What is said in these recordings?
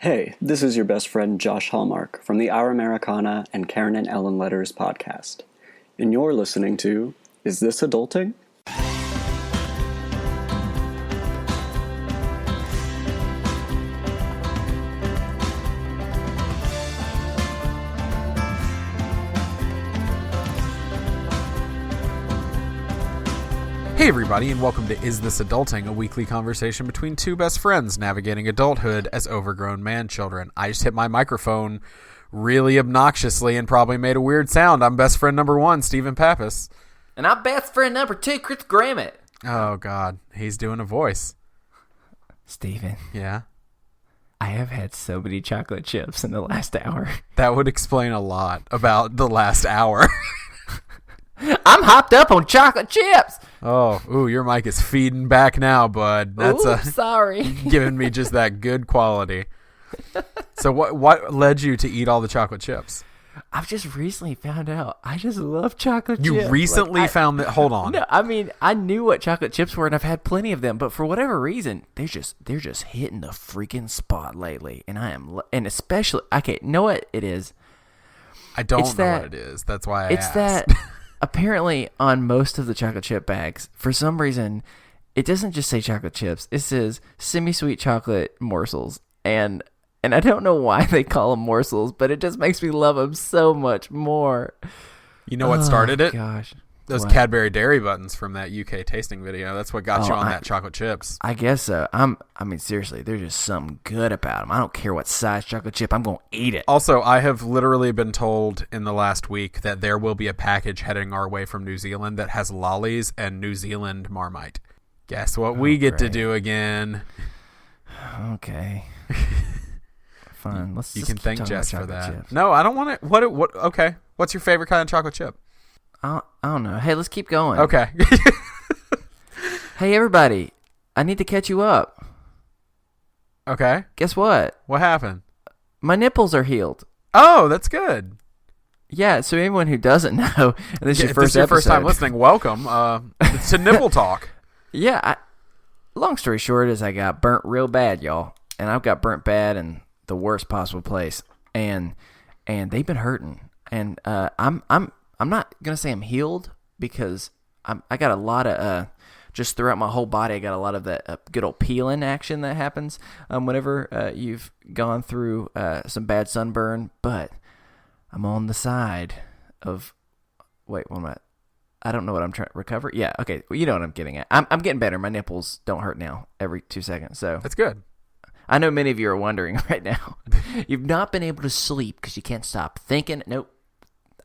Hey, this is your best friend Josh Hallmark from the Our Americana and Karen and Ellen Letters podcast. And you're listening to Is This Adulting? Hey everybody, and welcome to Is This Adulting, a weekly conversation between two best friends navigating adulthood as overgrown man-children. I just hit my microphone really obnoxiously and probably made a weird sound. I'm best friend number one, Stephen Pappas. And I'm best friend number two, Chris Grammett. Oh, God. He's doing a voice. Stephen. Yeah? I have had so many chocolate chips in the last hour. That would explain a lot about the last hour. I'm hopped up on chocolate chips. Oh, your mic is feeding back now, bud. That's sorry. Giving me just that good quality. So what led you to eat all the chocolate chips? I've just recently found out I just love chocolate chips. You recently found that? Hold on. No, I mean, I knew what chocolate chips were, and I've had plenty of them, but for whatever reason, they're just hitting the freaking spot lately, and especially, okay, know what it is? I don't know what it is. That's why I asked. It's that apparently on most of the chocolate chip bags, for some reason, it doesn't just say chocolate chips. It says semi-sweet chocolate morsels, and I don't know why they call them morsels, but it just makes me love them so much more. You know what started it? Gosh. Those What? Cadbury Dairy Buttons from that UK tasting video. That's what got you on that chocolate chips. I guess so. I mean, seriously, there's just something good about them. I don't care what size chocolate chip. I'm going to eat it. Also, I have literally been told in the last week that there will be a package heading our way from New Zealand that has lollies and New Zealand Marmite. Guess what we get to do again? Okay. Fine. Let's. You just can keep thank talking Jess about for chocolate that. chips. No, I don't want it. What? Okay. What's your favorite kind of chocolate chip? I don't know. Hey, let's keep going. Okay. Hey, everybody. I need to catch you up. Okay. Guess what? What happened? My nipples are healed. Oh, that's good. Yeah, so anyone who doesn't know, and this is Yeah, your if first this is your first time episode. listening, welcome. It's to Nipple Talk. Yeah, long story short is I got burnt real bad, y'all. And I've got burnt bad in the worst possible place. And they've been hurting. And I'm not going to say I'm healed because I got a lot of just throughout my whole body, I got a lot of that good old peeling action that happens whenever you've gone through some bad sunburn. But I'm on the side of wait, what am I? I don't know what I'm trying to recover. Yeah, okay, well, you know what I'm getting at. I'm getting better. My nipples don't hurt now every 2 seconds. So That's good. I know many of you are wondering right now. You've not been able to sleep because you can't stop thinking. Nope.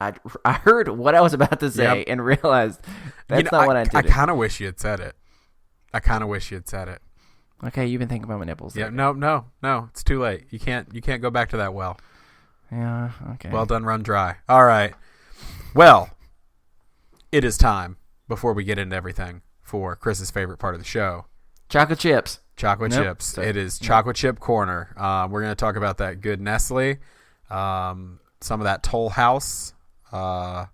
I heard what I was about to say and realized that's not what I intended. I kind of wish you had said it. Okay, you've been thinking about my nipples. Yeah, no. It's too late. You can't go back to that well. Yeah, okay. Well done, run dry. All right. Well, it is time, before we get into everything, for Chris's favorite part of the show. Chocolate chips. Chocolate Nope. chips. Sorry. It is Chocolate Chip Corner. We're going to talk about that good Nestle, some of that Toll House. I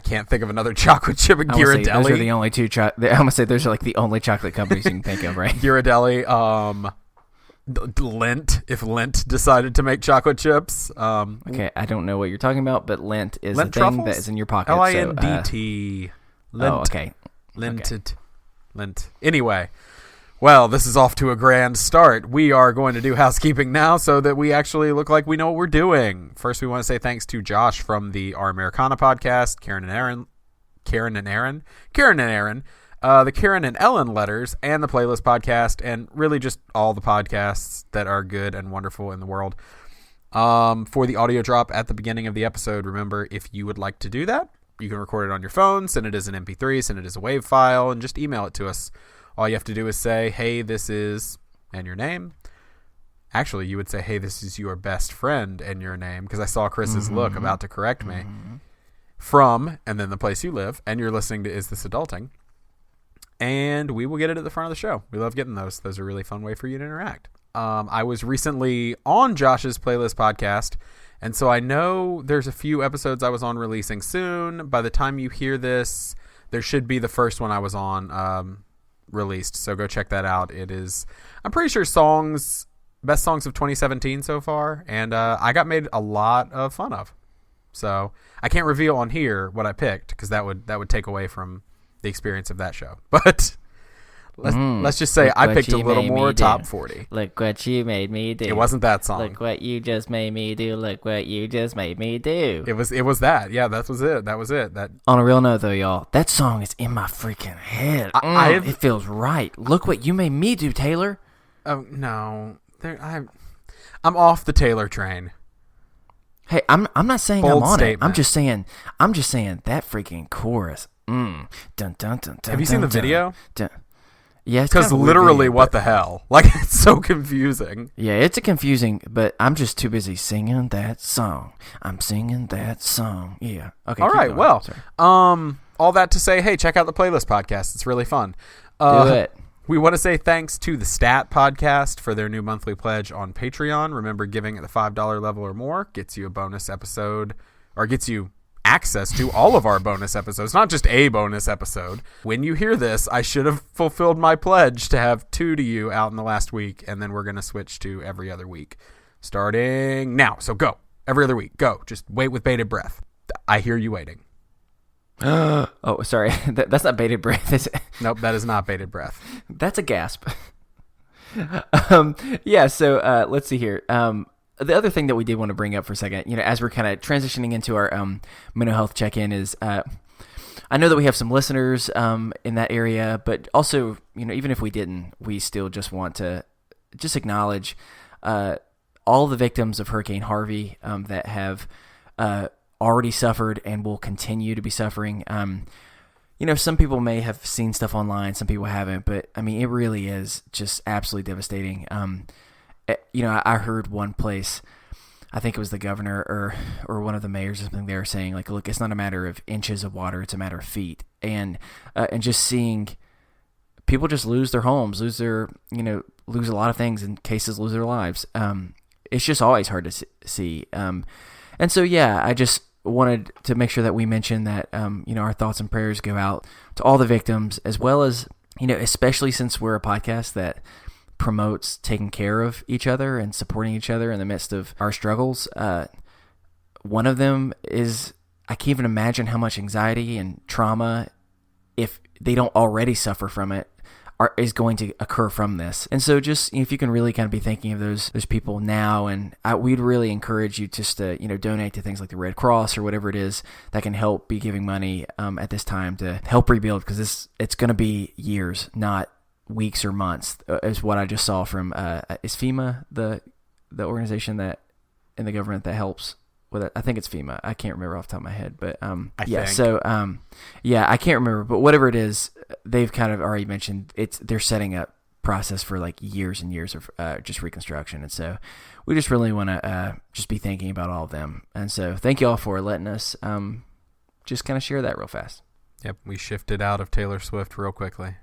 can't think of another chocolate chip. Ghirardelli. Those are the only two. I'm gonna say those are like the only chocolate companies you can think of, right? Ghirardelli. Lindt. If Lindt decided to make chocolate chips. Okay, I don't know what you're talking about, but Lindt is Lindt the thing truffles? that is in your pocket. Lindt. Oh, okay. Lindt. Lindt. Anyway. Well, this is off to a grand start. We are going to do housekeeping now so that we actually look like we know what we're doing. First, we want to say thanks to Josh from the Our Americana podcast, Karen and Aaron, the Karen and Ellen Letters, and the Playlist podcast, and really just all the podcasts that are good and wonderful in the world. For the audio drop at the beginning of the episode, remember, if you would like to do that, you can record it on your phone, send it as an MP3, send it as a WAV file, and just email it to us. All you have to do is say, hey, this is, and your name. Actually, you would say, hey, this is your best friend, and your name, because I saw Chris's look about to correct me. From, and then the place you live, and you're listening to Is This Adulting? And we will get it at the front of the show. We love getting those. Those are a really fun way for you to interact. I was recently on Josh's Playlist podcast, and so I know there's a few episodes I was on releasing soon. By the time you hear this, there should be the first one I was on released, so go check that out. It is, I'm pretty sure songs best songs of 2017 so far, and I got made a lot of fun of. So I can't reveal on here what I picked because that would take away from the experience of that show. But let's just say I picked a little more top 40. Look what you made me do. It wasn't that song. Look what you just made me do. Look what you just made me do. It was that. Yeah, that was it. That. On a real note, though, y'all, that song is in my freaking head. It feels right. Look what you made me do, Taylor. Oh no, I'm off the Taylor train. Hey, I'm not saying Bold I'm on statement. it. I'm just saying that freaking chorus. Dun, dun, dun, dun, Have you seen the video? Dun. Yeah, because literally, what the hell? Like, it's so confusing. Yeah, it's a confusing, but I'm just too busy singing that song. I'm singing that song. Yeah. Okay. All right. Going. Well, Sorry. all that to say, hey, check out the Playlist podcast. It's really fun. Do it. We want to say thanks to the Stat Podcast for their new monthly pledge on Patreon. Remember, giving at the $5 level or more gets you a bonus episode, or gets you access to all of our bonus episodes, not just a bonus episode. When you hear this, I should have fulfilled my pledge to have 2 to you out in the last week, and then we're going to switch to every other week starting now. So go. Every other week. Go. Just wait with bated breath. I hear you waiting. Oh, sorry. That's not bated breath, is it? Nope, that is not bated breath. That's a gasp. Yeah, so let's see here. The other thing that we did want to bring up for a second, as we're kind of transitioning into our mental health check-in is I know that we have some listeners in that area, but also, even if we didn't, we still just want to just acknowledge all the victims of Hurricane Harvey that have already suffered and will continue to be suffering. Some people may have seen stuff online, some people haven't, but I mean, it really is just absolutely devastating. I heard one place, I think it was the governor or one of the mayors or something, they were saying, like, look, it's not a matter of inches of water, it's a matter of feet. And just seeing people just lose their homes, lose their, lose a lot of things, in cases lose their lives. It's just always hard to see. And so, yeah, I just wanted to make sure that we mention that, our thoughts and prayers go out to all the victims, as well as, especially since we're a podcast that promotes taking care of each other and supporting each other in the midst of our struggles. One of them is, I can't even imagine how much anxiety and trauma, if they don't already suffer from it, is going to occur from this. And so just, if you can really kind of be thinking of those people now, and we'd really encourage you just to, donate to things like the Red Cross or whatever it is that can help be giving money at this time to help rebuild, because it's going to be years, not weeks or months, is what I just saw from is FEMA the organization that in the government that helps with it? I think it's FEMA. I can't remember off the top of my head, but I can't remember, but whatever it is, they've kind of already mentioned they're setting up process for like years and years of just reconstruction. And so we just really want to just be thinking about all of them. And so thank you all for letting us just kind of share that real fast. Yep, we shifted out of Taylor Swift real quickly.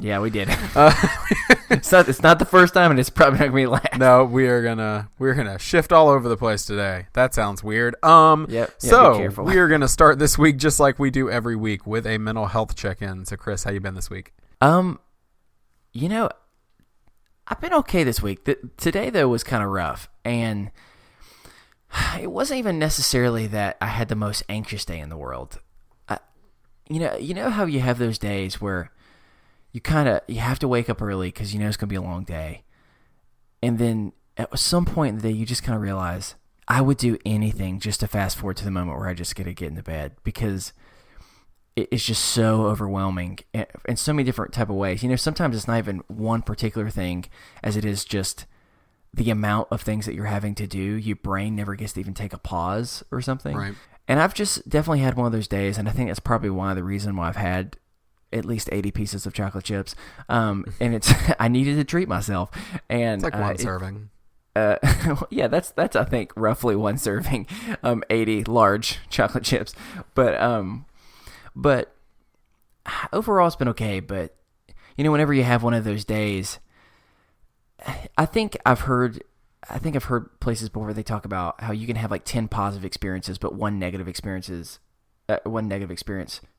Yeah, we did. It's not the first time, and it's probably not gonna be the last. No, we're gonna shift all over the place today. That sounds weird. Yep, so we are gonna start this week just like we do every week with a mental health check-in. So, Chris, how you been this week? I've been okay this week. Today though was kind of rough, and it wasn't even necessarily that I had the most anxious day in the world. You know how you have those days where you have to wake up early because it's going to be a long day. And then at some point in the day, you just kind of realize I would do anything just to fast forward to the moment where I just get to get into bed, because it's just so overwhelming in so many different type of ways. Sometimes it's not even one particular thing, as it is just the amount of things that you're having to do. Your brain never gets to even take a pause or something. Right. And I've just definitely had one of those days, and I think that's probably one of the reasons why I've had at least 80 pieces of chocolate chips. And it's I needed to treat myself. And it's like one serving. Yeah, that's I think roughly one serving, 80 large chocolate chips. But overall it's been okay. But whenever you have one of those days, I think I've heard places before where they talk about how you can have like 10 positive experiences, but one negative experience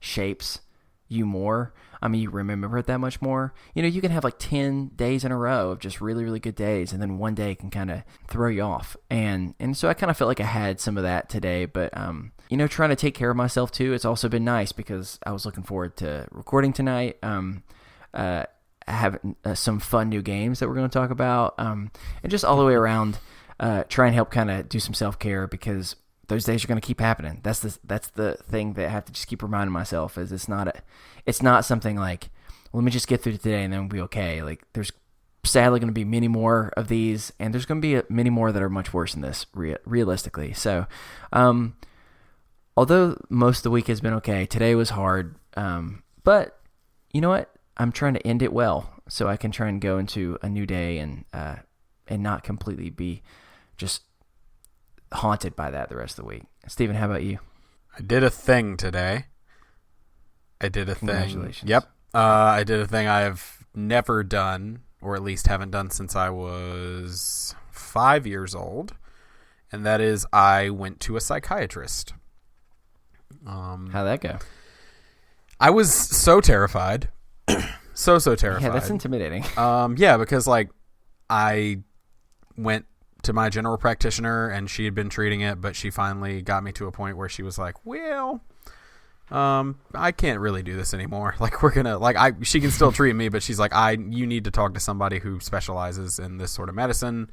shapes you more. I mean, you remember it that much more. You know, you can have like 10 days in a row of just really, really good days, and then one day can kind of throw you off. And so I kind of felt like I had some of that today, but, you know, trying to take care of myself too. It's also been nice because I was looking forward to recording tonight. Having some fun new games that we're going to talk about, and just all the way around, try and help kind of do some self-care, because those days are going to keep happening. That's the thing that I have to just keep reminding myself, is it's not something like, well, let me just get through today and then we'll be okay. Like, there's sadly going to be many more of these, and there's going to be many more that are much worse than this, realistically. So, although most of the week has been okay, today was hard, but you know what? I'm trying to end it well, so I can try and go into a new day and not completely be just haunted by that the rest of the week. Steven, how about you? I did a thing today. Congratulations. Yep. I did a thing I have never done, or at least haven't done since I was 5 years old, and that is I went to a psychiatrist. How'd that go? I was so terrified. so terrified. Yeah, that's intimidating. Yeah, because like I went to my general practitioner and she had been treating it, but she finally got me to a point where she was like, well, I can't really do this anymore. Like, we're gonna, like, she can still treat me, but she's like, you need to talk to somebody who specializes in this sort of medicine.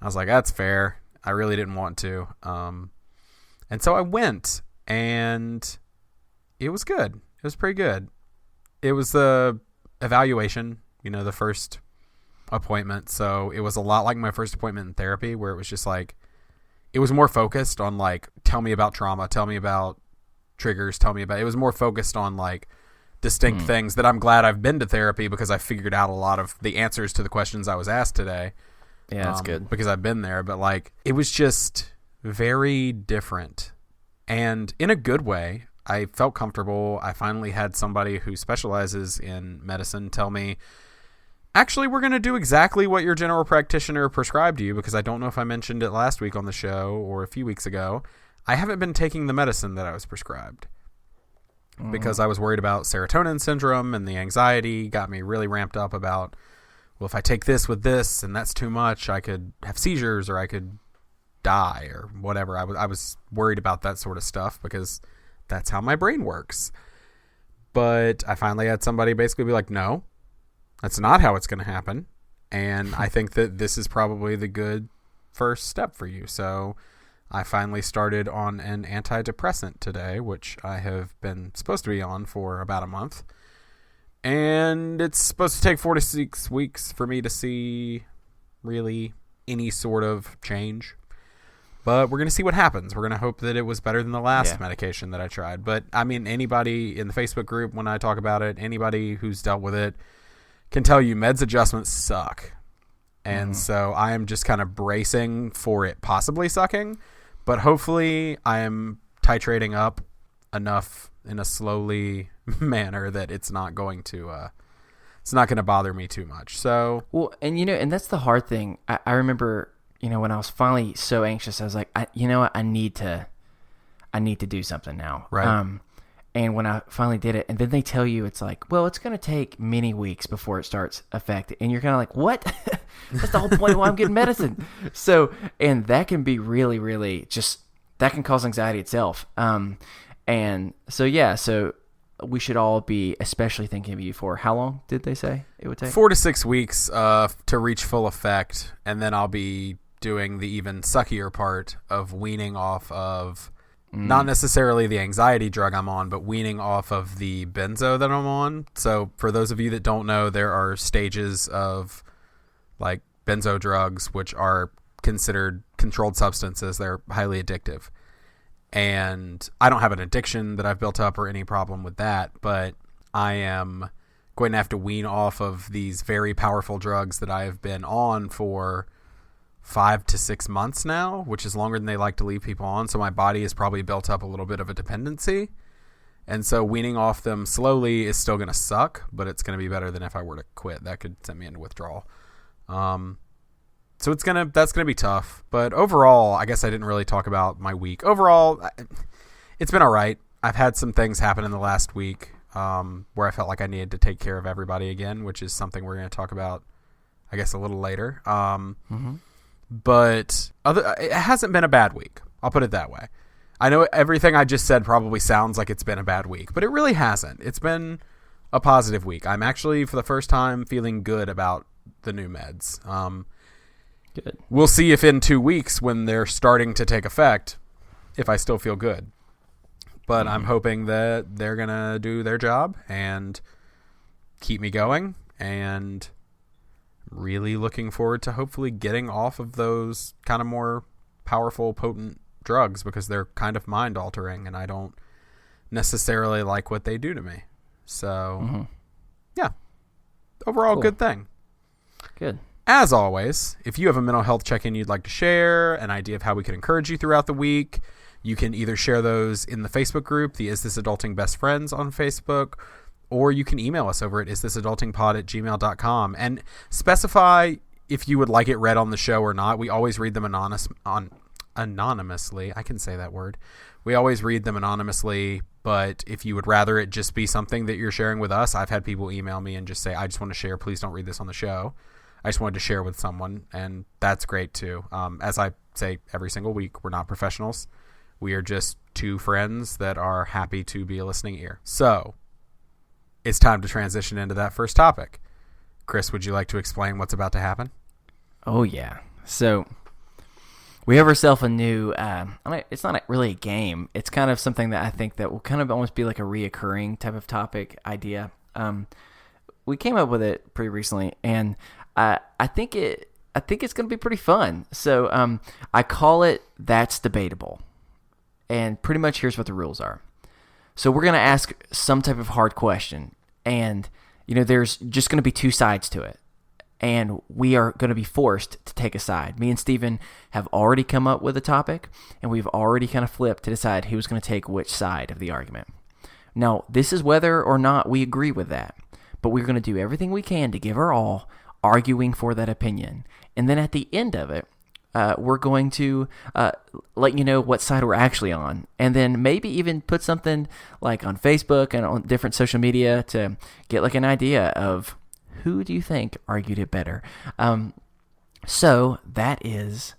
I was like, that's fair. I really didn't want to. And so I went, and it was good. It was pretty good. It was the evaluation, the first appointment. So it was a lot like my first appointment in therapy, where it was just like, it was more focused on like, tell me about trauma, tell me about triggers, it was more focused on like distinct things that I'm glad I've been to therapy, because I figured out a lot of the answers to the questions I was asked today. Yeah, that's good. Because I've been there, but like, it was just very different, and in a good way. I felt comfortable. I finally had somebody who specializes in medicine tell me, actually, we're going to do exactly what your general practitioner prescribed you, because I don't know if I mentioned it last week on the show or a few weeks ago. I haven't been taking the medicine that I was prescribed because I was worried about serotonin syndrome, and the anxiety got me really ramped up about, well, if I take this with this and that's too much, I could have seizures or I could die or whatever. I was worried about that sort of stuff because that's how my brain works. But I finally had somebody basically be like, no, that's not how it's going to happen. And I think that this is probably the good first step for you. So I finally started on an antidepressant today, which I have been supposed to be on for about a month. And it's supposed to take 4 to 6 weeks for me to see really any sort of change. But we're going to see what happens. We're going to hope that it was better than the last medication that I tried. But, I mean, anybody in the Facebook group, when I talk about it, anybody who's dealt with it can tell you meds adjustments suck. And so I am just kind of bracing for it possibly sucking. But hopefully I am titrating up enough in a slowly manner that it's not going to bother me too much. So, well, and and that's the hard thing. I remember, when I was finally so anxious, I was like, I need to do something now. Right. And when I finally did it, and then they tell you, it's like, well, it's going to take many weeks before it starts affecting. And you're kind of like, what? That's the whole point of why I'm getting medicine. So, and that can be really, really that can cause anxiety itself. And so, yeah, so we should all be especially thinking of you for, how long did they say it would take? 4 to 6 weeks to reach full effect. And then I'll be doing the even suckier part of weaning off of not necessarily the anxiety drug I'm on, but weaning off of the benzo that I'm on. So for those of you that don't know, there are stages of like benzo drugs, which are considered controlled substances. They're highly addictive. And I don't have an addiction that I've built up or any problem with that, but I am going to have to wean off of these very powerful drugs that I have been on for 5 to 6 months now, which is longer than they like to leave people on. So my body has probably built up a little bit of a dependency. And so weaning off them slowly is still going to suck, but it's going to be better than if I were to quit. That could send me into withdrawal. So that's going to be tough. But overall, I guess I didn't really talk about my week. Overall, it's been all right. I've had some things happen in the last week. where I felt like I needed to take care of everybody again, which is something we're going to talk about, I guess, a little later. But it hasn't been a bad week. I'll put it that way. I know everything I just said probably sounds like it's been a bad week, but it really hasn't. It's been a positive week. I'm actually, for the first time, feeling good about the new meds. Good. We'll see if in 2 weeks, when they're starting to take effect, if I still feel good. But I'm hoping that they're going to do their job and keep me going, and really looking forward to hopefully getting off of those kind of more powerful, potent drugs, because they're kind of mind altering and I don't necessarily like what they do to me. So yeah, overall Cool. Good thing. Good. As always, if you have a mental health check-in you'd like to share, an idea of how we can encourage you throughout the week, you can either share those in the Facebook group, the Is This Adulting Best Friends on Facebook, or you can email us over at isthisadultingpod@gmail.com and specify if you would like it read on the show or not. We always read them anonymously. I can say that word. We always read them anonymously, but if you would rather it just be something that you're sharing with us, I've had people email me and just say, I just want to share. Please don't read this on the show. I just wanted to share with someone, and that's great too. As I say every single week, we're not professionals. We are just two friends that are happy to be a listening ear. So it's time to transition into that first topic. Chris, would you like to explain what's about to happen? Oh, yeah. So we have ourselves a new, it's not really a game. It's kind of something that I think that will kind of almost be like a reoccurring type of topic idea. We came up with it pretty recently, and I think it's going to be pretty fun. So I call it That's Debatable. And pretty much here's what the rules are. So we're going to ask some type of hard question, and there's just going to be two sides to it. And we are going to be forced to take a side. Me and Steven have already come up with a topic, and we've already kind of flipped to decide who's going to take which side of the argument. Now, this is whether or not we agree with that, but we're going to do everything we can to give our all, arguing for that opinion. And then at the end of it, we're going to let you know what side we're actually on, and then maybe even put something like on Facebook and on different social media to get like an idea of who do you think argued it better. So that is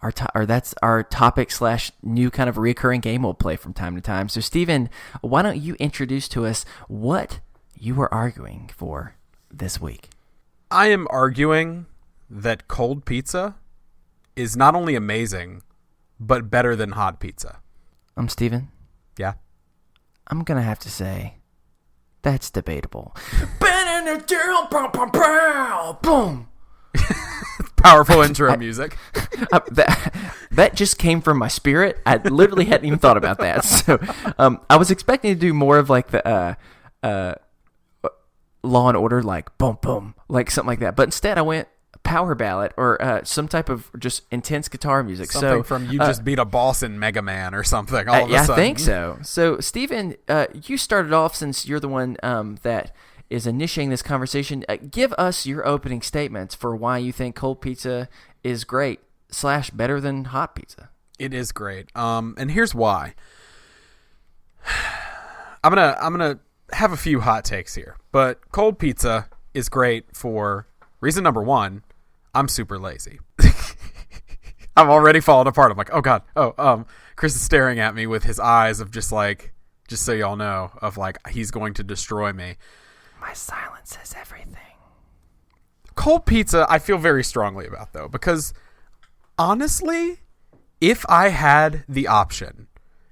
that's our topic / new kind of recurring game we'll play from time to time. So Steven, why don't you introduce to us what you were arguing for this week? I am arguing that cold pizza is not only amazing, but better than hot pizza. Steven? Yeah? I'm going to have to say, that's debatable. Boom! Powerful intro music. That just came from my spirit. I literally hadn't even thought about that. So I was expecting to do more of like the Law and Order, like boom, boom, like something like that. But instead I went power ballad or some type of just intense guitar music. Something from You Just Beat a Boss in Mega Man or something. All of a sudden. I think so. So, Steven, you started off, since you're the one that is initiating this conversation. Give us your opening statements for why you think cold pizza is great / better than hot pizza. It is great. And here's why. I'm gonna have a few hot takes here, but cold pizza is great for reason number one. I'm super lazy. I'm already falling apart. I'm like, oh God. Chris is staring at me with his eyes of just so y'all know, of like, he's going to destroy me. My silence says everything. Cold pizza, I feel very strongly about, though, because honestly, if I had the option,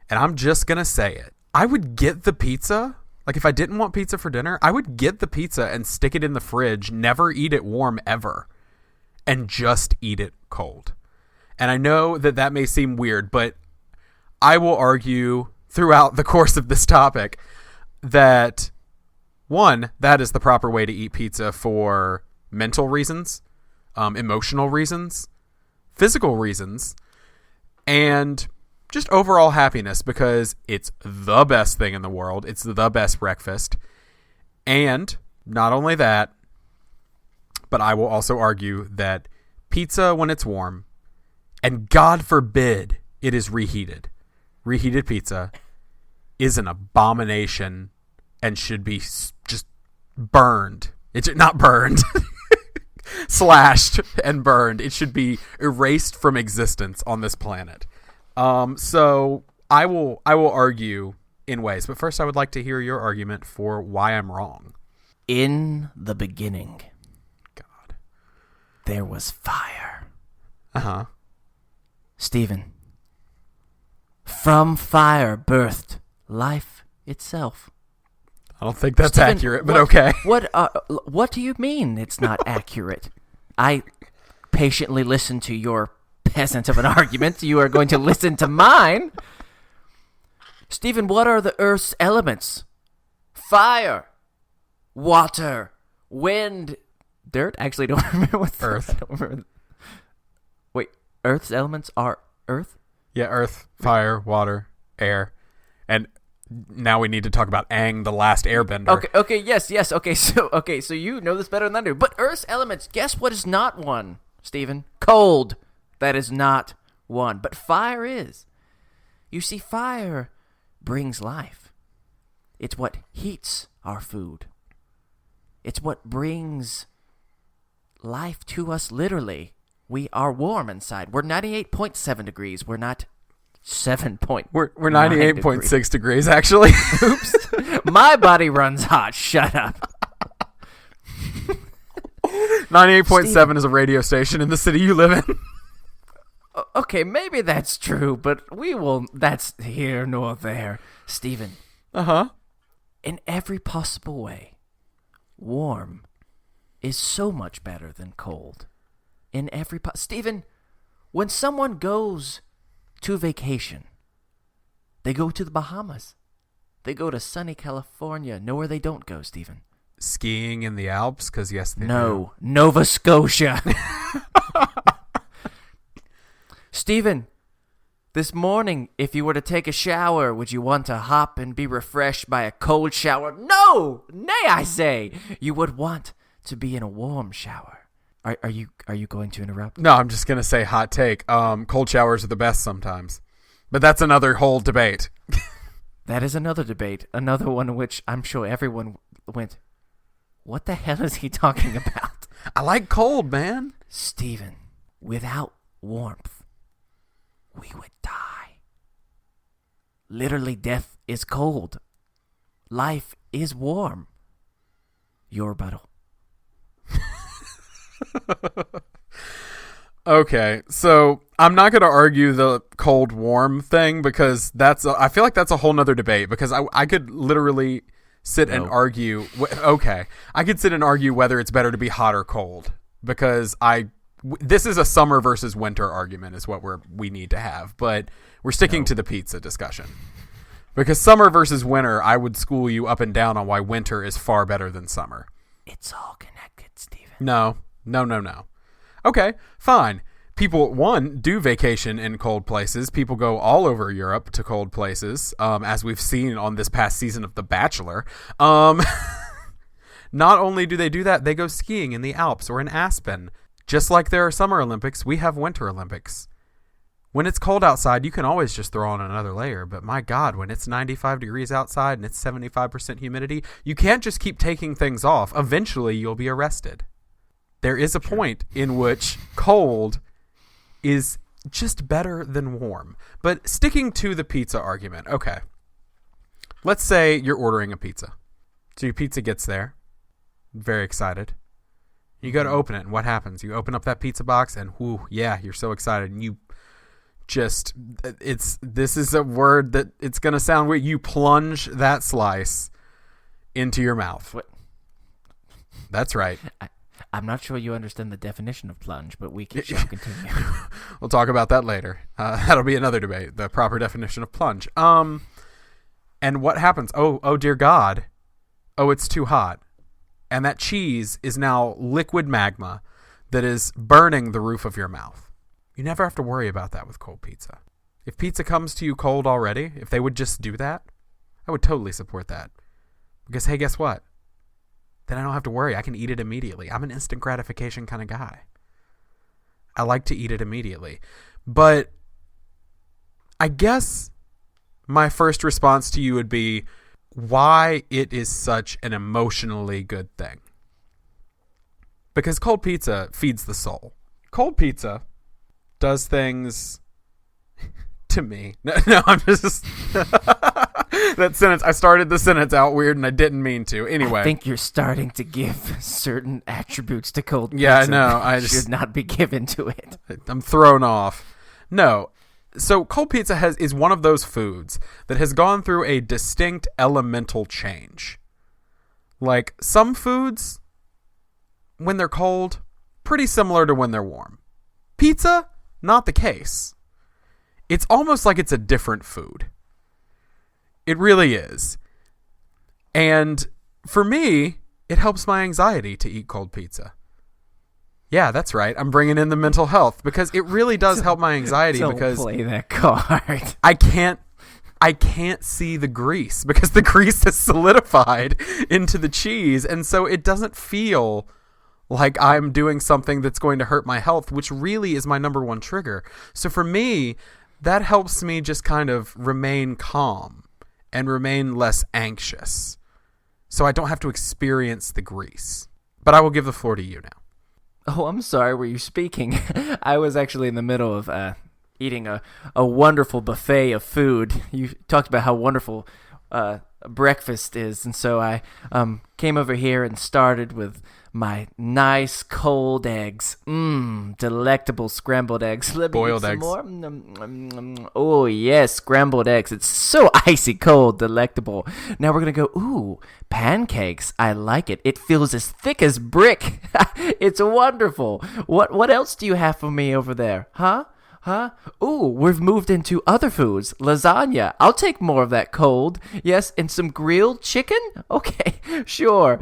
and I'm just going to say it, I would get the pizza. Like, if I didn't want pizza for dinner, I would get the pizza and stick it in the fridge, never eat it warm ever, and just eat it cold. And I know that may seem weird, but I will argue throughout the course of this topic that, one, that is the proper way to eat pizza for mental reasons, emotional reasons, physical reasons, and just overall happiness, because it's the best thing in the world. It's the best breakfast. And not only that, but I will also argue that pizza, when it's warm, and God forbid it is reheated pizza is an abomination and should be just burned. It's not burned. Slashed and burned. It should be erased from existence on this planet. So I will argue in ways, but first I would like to hear your argument for why I'm wrong. In the beginning, God, there was fire. Uh-huh. Stephen, from fire birthed life itself. I don't think that's Stephen, accurate, but okay. What do you mean it's not accurate? I patiently listened to your peasant of an argument. You are going to listen to mine. Stephen, what are the Earth's elements? Fire, water, wind, dirt. Actually, don't remember what Earth. I don't remember. Wait, Earth's elements are Earth? Yeah, earth, fire, water, air. And now we need to talk about Aang, the last airbender. Okay, yes. Okay, so you know this better than I do. But Earth's elements, guess what is not one, Stephen? Cold. That is not one. But fire is. You see, fire brings life. It's what heats our food. It's what brings life to us literally. We are warm inside. We're 98.7 degrees. We're not 7 point. We're 98.6 degrees, actually. Oops. My body runs hot. Shut up. 98.7 is a radio station in the city you live in. Okay, maybe that's true, but that's here nor there. Stephen. Uh-huh. In every possible way, warm is so much better than cold. Stephen, when someone goes to vacation, they go to the Bahamas. They go to sunny California. Know where they don't go, Stephen? Skiing in the Alps, because yes, they No, Nova Scotia. Stephen, this morning, if you were to take a shower, would you want to hop and be refreshed by a cold shower? No! Nay, I say! You would want to be in a warm shower. Are you going to interrupt? No, I'm just going to say hot take. Cold showers are the best sometimes. But that's another whole debate. That is another debate. Another one in which I'm sure everyone went, what the hell is he talking about? I like cold, man. Stephen, without warmth, we would die. Literally, death is cold. Life is warm. Your rebuttal. Okay, so I'm not going to argue the cold-warm thing because I feel like that's a whole nother debate because I could literally sit and argue. Okay, I could sit and argue whether it's better to be hot or cold because this is a summer versus winter argument is what we need to have, but we're sticking to the pizza discussion. Because summer versus winter, I would school you up and down on why winter is far better than summer. It's all connected, Stephen. No. Okay, fine. People, do vacation in cold places. People go all over Europe to cold places, as we've seen on this past season of The Bachelor. Not only do they do that, they go skiing in the Alps or in Aspen. Just like there are Summer Olympics, we have Winter Olympics. When it's cold outside, you can always just throw on another layer. But my God, when it's 95 degrees outside and it's 75% humidity, you can't just keep taking things off. Eventually, you'll be arrested. There is a point in which cold is just better than warm. But sticking to the pizza argument, okay. Let's say you're ordering a pizza. So your pizza gets there. Very excited. You go to open it, and what happens? You open up that pizza box, and whoo, yeah, you're so excited. And you this is a word that it's going to sound weird. You plunge that slice into your mouth. What? That's right. I'm not sure you understand the definition of plunge, but we shall continue. We'll talk about that later. That'll be another debate, the proper definition of plunge. And what happens? Oh, dear God. Oh, it's too hot. And that cheese is now liquid magma that is burning the roof of your mouth. You never have to worry about that with cold pizza. If pizza comes to you cold already, if they would just do that, I would totally support that. Because, hey, guess what? Then I don't have to worry. I can eat it immediately. I'm an instant gratification kind of guy. I like to eat it immediately. But I guess my first response to you would be, why it is such an emotionally good thing. Because cold pizza feeds the soul. Cold pizza does things to me. No, I'm just... that sentence, I started the sentence out weird and I didn't mean to. Anyway. I think you're starting to give certain attributes to cold pizza. Yeah, I know. I should not be given to it. I'm thrown off. No. So cold pizza is one of those foods that has gone through a distinct elemental change. Like some foods, when they're cold, pretty similar to when they're warm. Pizza, not the case. It's almost like it's a different food. It really is. And for me, it helps my anxiety to eat cold pizza. Yeah, that's right. I'm bringing in the mental health because it really does help my anxiety. Don't because play that card. I can't see the grease because the grease has solidified into the cheese, and so it doesn't feel like I'm doing something that's going to hurt my health, which really is my number one trigger. So for me, that helps me just kind of remain calm and remain less anxious, so I don't have to experience the grease. But I will give the floor to you now. Oh, I'm sorry. Were you speaking? I was actually in the middle of eating a wonderful buffet of food. You talked about how wonderful breakfast is, and so I came over here and started with my nice cold eggs. Delectable scrambled eggs. Let me Boiled get eggs. some more. Oh, yes, scrambled eggs. It's so icy cold, delectable. Now we're going to go, ooh, pancakes. I like it. It feels as thick as brick. It's wonderful. What else do you have for me over there? Huh? Ooh, we've moved into other foods. Lasagna. I'll take more of that cold. Yes, and some grilled chicken? Okay, sure.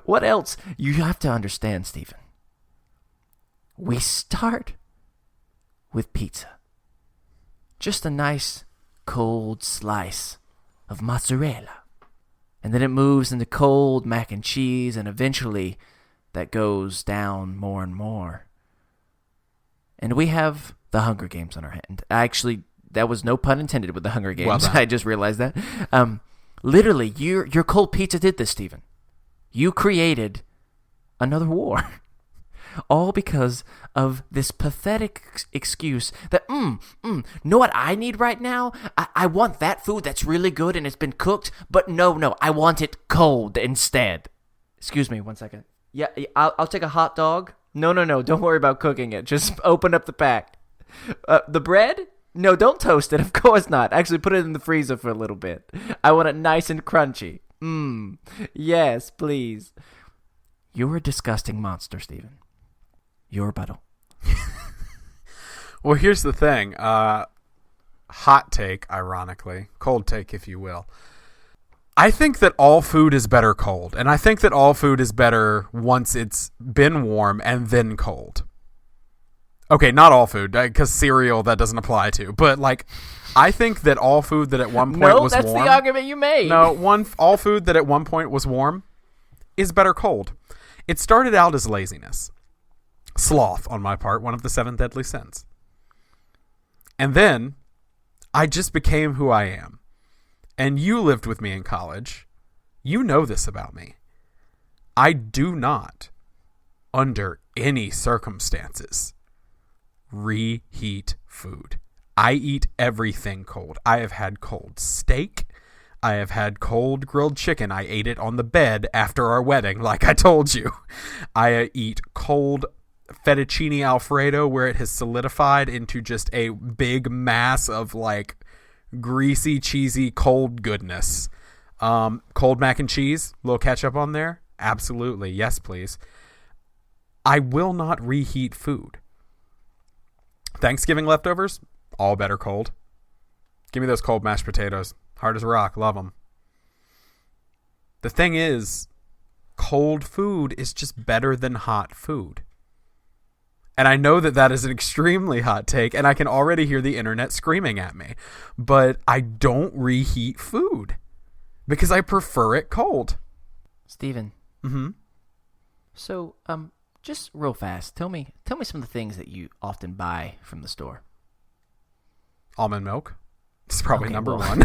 What else? You have to understand, Stephen. We start with pizza. Just a nice cold slice of mozzarella. And then it moves into cold mac and cheese, and eventually that goes down more and more. And we have the Hunger Games on our hand. Actually, that was no pun intended with the Hunger Games. Well I just realized that. Literally, your cold pizza did this, Stephen. You created another war. All because of this pathetic excuse that, know what I need right now? I want that food that's really good and it's been cooked, but no, I want it cold instead. Excuse me, 1 second. Yeah, I'll take a hot dog. No, don't worry about cooking it. Just open up the pack. The bread? No, don't toast it. Of course not. Actually, put it in the freezer for a little bit. I want it nice and crunchy. Yes, please. You're a disgusting monster, Stephen. You're a rebuttal. Well, here's the thing. Hot take, ironically. Cold take, if you will. I think that all food is better cold. And I think that all food is better once it's been warm and then cold. Okay, not all food, because cereal that doesn't apply to. But, I think that all food that at one point was warm... No, that's the argument you made. No, all food that at one point was warm is better cold. It started out as laziness. Sloth, on my part, one of the 7 deadly sins. And then, I just became who I am. And you lived with me in college. You know this about me. I do not, under any circumstances, reheat food. I eat everything cold. I have had cold steak. I have had cold grilled chicken. I ate it on the bed after our wedding, like I told you. I eat cold fettuccine Alfredo where it has solidified into just a big mass of greasy, cheesy, cold goodness. Cold mac and cheese, a little ketchup on there. Absolutely. Yes, please. I will not reheat food. Thanksgiving leftovers, all better cold. Give me those cold mashed potatoes. Hard as a rock. Love them. The thing is, cold food is just better than hot food. And I know that is an extremely hot take, and I can already hear the internet screaming at me. But I don't reheat food because I prefer it cold. Steven. Mm-hmm. So, just real fast, tell me some of the things that you often buy from the store. Almond milk. It's probably Okay, number well, one.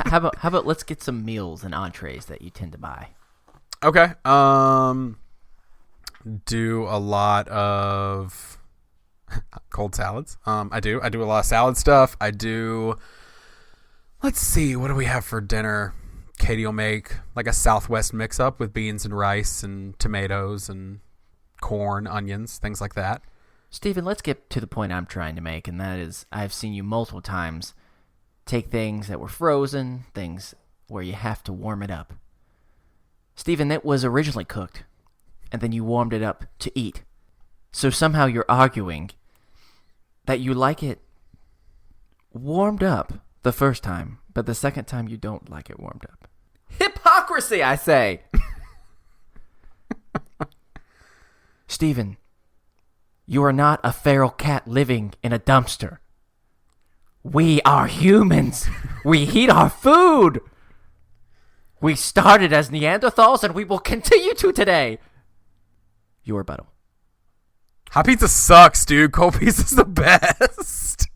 How about let's get some meals and entrees that you tend to buy? Okay. Do a lot of cold salads. I do a lot of salad stuff. I do. Let's see. What do we have for dinner? Katie will make like a Southwest mix-up with beans and rice and tomatoes and corn, onions, things like that. Steven, let's get to the point I'm trying to make, and that is I've seen you multiple times take things that were frozen, things where you have to warm it up. Steven, that was originally cooked, and then you warmed it up to eat. So somehow you're arguing that you like it warmed up the first time, but the second time you don't like it warmed up. Hypocrisy, I say! Steven, you are not a feral cat living in a dumpster. We are humans. We eat our food. We started as Neanderthals and we will continue to today. Your rebuttal. Hot pizza sucks, dude. Cold pizza's the best.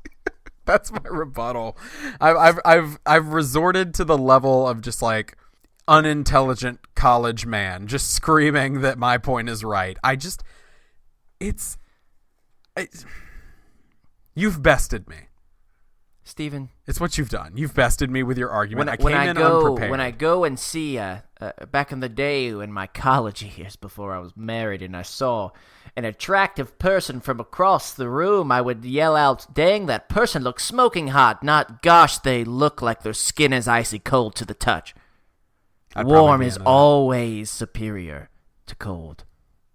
That's my rebuttal. I've resorted to the level of just like unintelligent college man just screaming that my point is right. You've bested me. Steven. It's what you've done. You've bested me with your argument. I came in go, unprepared. When I go and see, back in the day in my college years before I was married and I saw an attractive person from across the room, I would yell out, "Dang, that person looks smoking hot," not, "Gosh, they look like their skin is icy cold to the touch." Warm is always superior to cold.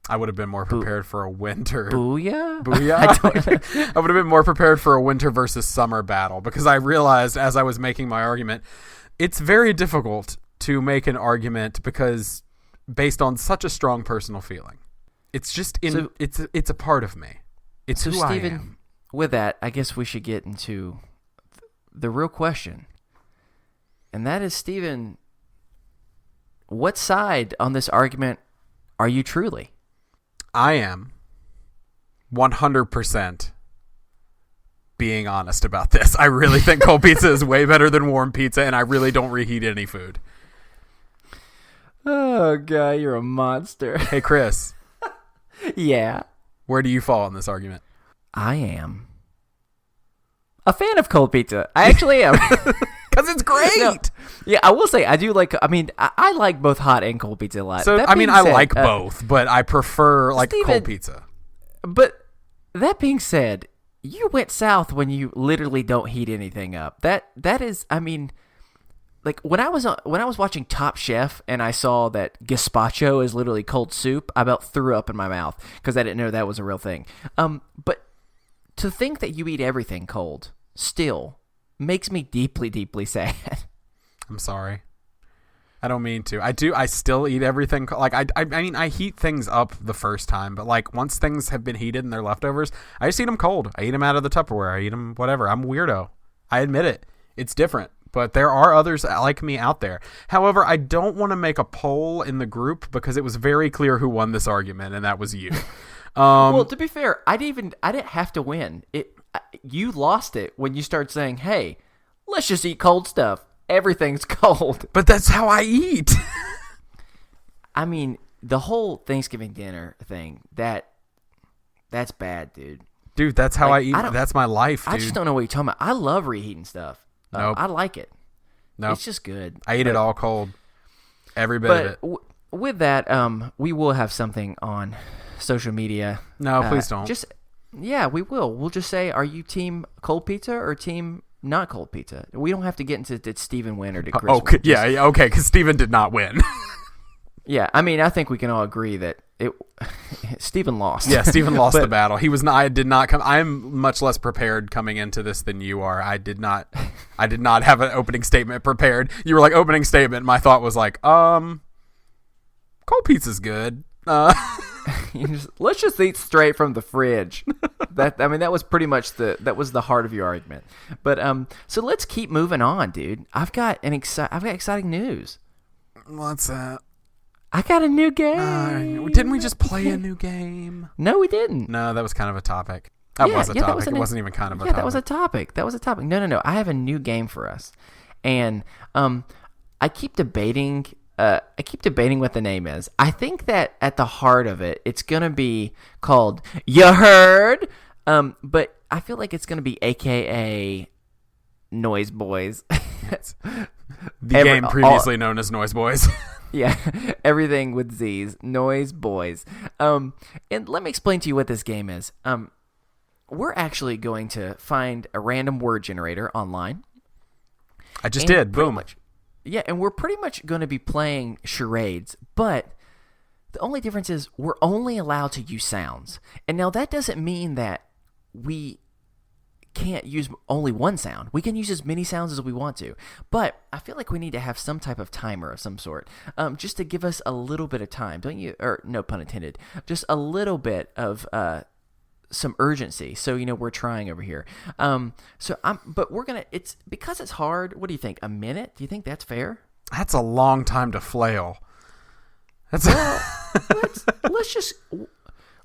I would have been more prepared for a winter. Booyah? Booyah? I would have been more prepared for a winter versus summer battle because I realized as I was making my argument, it's very difficult to make an argument because based on such a strong personal feeling. It's just it's a part of me. It's who Steven, I am. With that, I guess we should get into the real question. And that is, Steven, what side on this argument are you truly? I am 100% being honest about this. I really think cold pizza is way better than warm pizza, and I really don't reheat any food. Oh, God, you're a monster. Hey, Chris. Yeah? Where do you fall in this argument? I am a fan of cold pizza. I actually am. Because it's great. No, yeah, I will say I do like. I mean, I like both hot and cold pizza a lot. So I mean, I like both, but I prefer like Steven, cold pizza. But that being said, you went south when you literally don't heat anything up. That is, I mean, like when I was watching Top Chef and I saw that gazpacho is literally cold soup, I about threw up in my mouth because I didn't know that was a real thing. But to think that you eat everything cold still makes me deeply, deeply sad. I'm sorry. I don't mean to. I still eat everything. Like, I mean, I heat things up the first time, but like once things have been heated and they're leftovers, I just eat them cold. I eat them out of the Tupperware. I eat them whatever. I'm a weirdo. I admit it. It's different, but there are others like me out there. However, I don't want to make a poll in the group because it was very clear who won this argument, and that was you. Well, to be fair, I didn't have to win. You lost it when you started saying, "Hey, let's just eat cold stuff. Everything's cold." But that's how I eat. I mean, the whole Thanksgiving dinner thing, that's bad, dude. Dude, that's how I eat. That's my life, dude. I just don't know what you're talking about. I love reheating stuff. Nope. I like it. Nope. It's just good. I eat it all cold. Every bit of it. With that, we will have something on social media. No, please don't. Yeah, we will. We'll just say, are you team cold pizza or team not cold pizza? We don't have to get into did Steven win or did Chris win. Yeah, okay, because Steven did not win. Yeah, I mean, I think we can all agree that Steven lost. Yeah, Steven lost the battle. He was not. I did not come. I'm much less prepared coming into this than you are. I did not have an opening statement prepared. You were like opening statement. My thought was like, cold pizza's good. Let's just eat straight from the fridge. That was pretty much the heart of your argument. But so let's keep moving on, dude. I've got exciting news. What's that? I got a new game. Didn't we just play a new game? No, we didn't. No, that was kind of a topic. That was a topic. It wasn't even kind of a topic. Yeah, that was a topic. No. I have a new game for us. And I keep debating what the name is. I think that at the heart of it, it's going to be called You Heard? But I feel like it's going to be AKA Noize Boyz. The game previously known as Noize Boyz. Yeah, everything with Z's. Noize Boyz. And let me explain to you what this game is. We're actually going to find a random word generator online. I just did. Boom. Yeah, and we're pretty much going to be playing charades, but the only difference is we're only allowed to use sounds. And now that doesn't mean that we can't use only one sound. We can use as many sounds as we want to. But I feel like we need to have some type of timer of some sort, just to give us a little bit of time, don't you? Or no pun intended. Just a little bit of some urgency. So, we're trying over here. But we're going to, it's because it's hard. What do you think? A minute? Do you think that's fair? That's a long time to flail.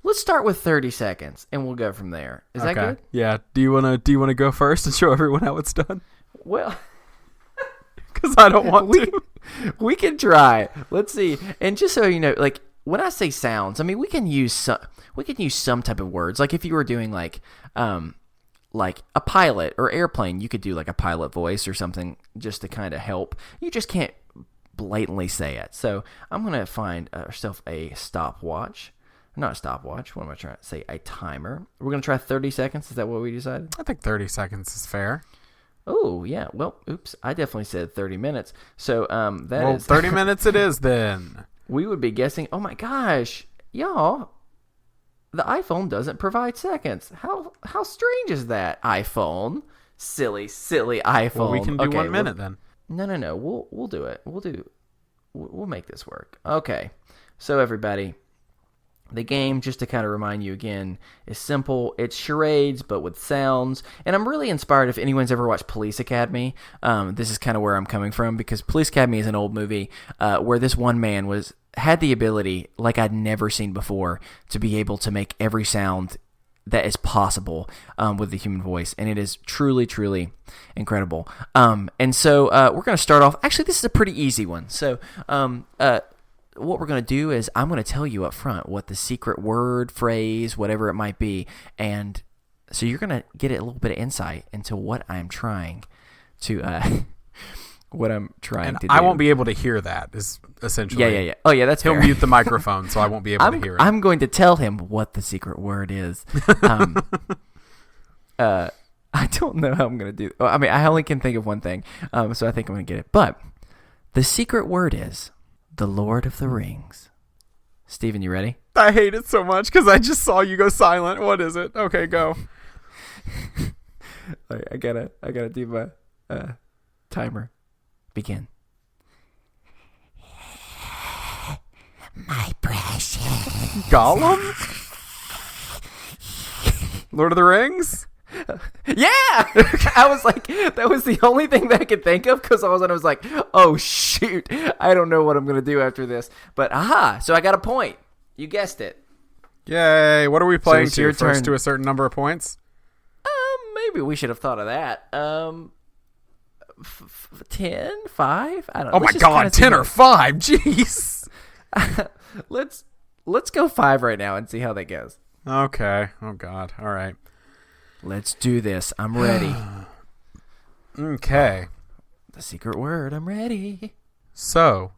Let's start with 30 seconds and we'll go from there. Is that good? Yeah. Do you want to go first and show everyone how it's done? Well, because I don't want to. We can try. Let's see. And just so you know, like when I say sounds, I mean we can use some type of words. Like if you were doing like a pilot or airplane, you could do like a pilot voice or something just to kind of help. You just can't blatantly say it. So I'm gonna find ourselves a stopwatch. Not a stopwatch. What am I trying to say? A timer. We're going to try 30 seconds. Is that what we decided? I think 30 seconds is fair. Oh, yeah. Well, oops. I definitely said 30 minutes. So Well, 30 minutes it is then. We would be guessing, oh my gosh, y'all, the iPhone doesn't provide seconds. How strange is that, iPhone? Silly iPhone. Well, we can do 1 minute then. No. We'll do it. We'll make this work. Okay. So everybody, the game, just to kind of remind you again, is simple. It's charades, but with sounds. And I'm really inspired if anyone's ever watched Police Academy. This is kind of where I'm coming from, because Police Academy is an old movie where this one man had the ability, like I'd never seen before, to be able to make every sound that is possible with the human voice. And it is truly, truly incredible. And so we're going to start off. Actually, this is a pretty easy one. So what we're going to do is I'm going to tell you up front what the secret word, phrase, whatever it might be. And so you're going to get a little bit of insight into what I'm trying to to do. I won't be able to hear that, is essentially. Yeah. Oh, yeah, that's He'll fair. mute the microphone, so I won't be able to hear it. I'm going to tell him what the secret word is. I don't know how I'm going to do it. I mean, I only can think of one thing, so I think I'm going to get it. But the secret word is The Lord of the Rings. Steven, you ready? I hate it so much because I just saw you go silent. What is it? Okay, go. I gotta do my timer. Begin. My precious. Gollum? Lord of the Rings? Yeah! I was like, that was the only thing that I could think of, because I was like, oh shoot, I don't know what I'm going to do after this. But aha, so I got a point. You guessed it. Yay. What are we playing So it's your First turn. to a certain number of points? Maybe we should have thought of that. 10? 5? I don't know. Oh my god, 10 or 5? Jeez. Let's go 5 right now and see how that goes. Okay. Oh god. All right. Let's do this. I'm ready. Okay. The secret word. I'm ready. So,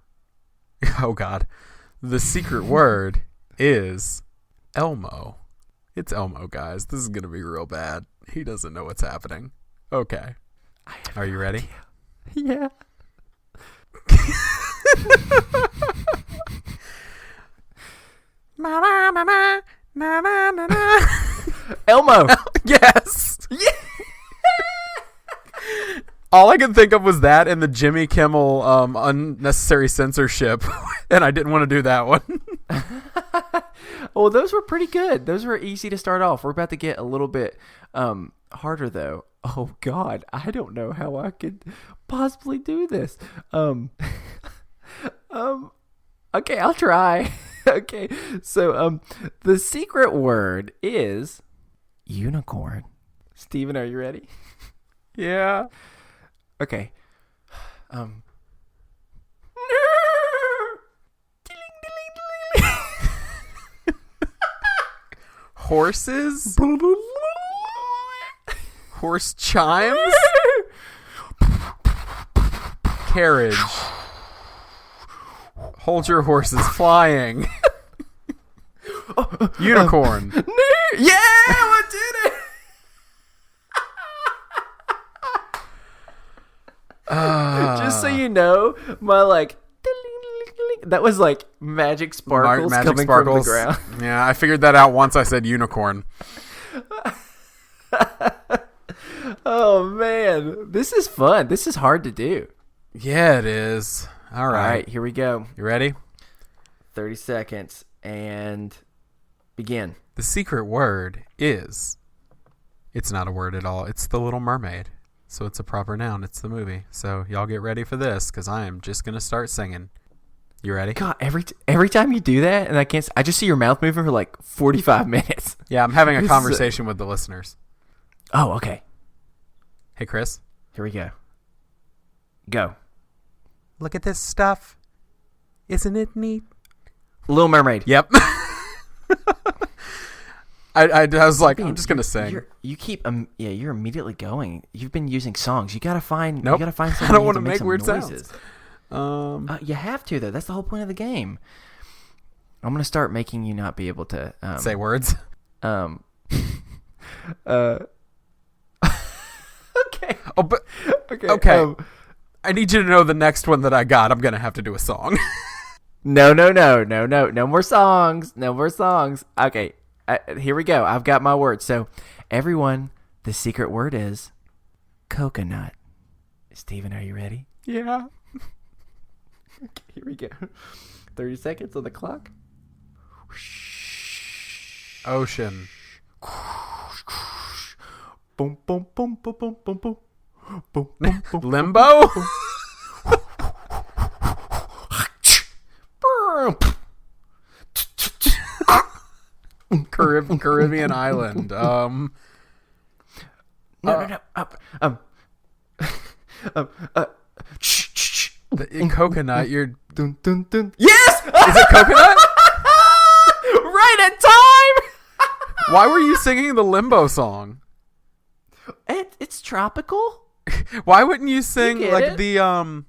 oh god. The secret word is Elmo. It's Elmo, guys. This is going to be real bad. He doesn't know what's happening. Okay. Are you ready? Yeah. Elmo. Yes. Yeah. All I could think of was that and the Jimmy Kimmel unnecessary censorship, and I didn't want to do that one. Well, those were pretty good. Those were easy to start off. We're about to get a little bit harder, though. Oh, God. I don't know how I could possibly do this. Okay, I'll try. Okay, so the secret word is Unicorn. Steven, are you ready? Yeah. Okay. Horses? Horse chimes? Carriage. Hold your horses flying. Unicorn. Yeah, what did it? Just so you know, my that was like magic sparkles coming from the ground. Yeah, I figured that out once I said unicorn. Oh man, this is fun. This is hard to do. Yeah, it is. All right, here we go. You ready? 30 seconds and begin. The secret word is... It's not a word at all. It's The Little Mermaid. So it's a proper noun. It's the movie. So y'all get ready for this, because I am just going to start singing. You ready? God, every time you do that, and I just see your mouth moving for like 45 minutes. Yeah, I'm having a conversation with the listeners. Oh, okay. Hey, Chris. Here we go. Go. Look at this stuff. Isn't it neat? Little Mermaid. Yep. I was like, I'm just gonna sing. You keep you're immediately going. You've been using songs. You gotta find. Nope. You gotta find. I don't want to make make weird noises. sounds. You have to though. That's the whole point of the game. I'm gonna start making you not be able to say words. Okay. Oh, but okay. Okay. I need you to know the next one that I got. I'm gonna have to do a song. No more songs. No more songs. Okay. Here we go. I've got my word. So, everyone, the secret word is coconut. Steven, are you ready? Yeah. Okay, here we go. 30 seconds on the clock. Ocean. Boom, boom, boom, boom, boom, boom, boom. Boom, boom, boom. Limbo? Caribbean island. No. Coconut. You're. Dun, dun, dun. Yes! Is it coconut? Right at time! Why were you singing the Limbo song? It's tropical. Why wouldn't you sing like it? the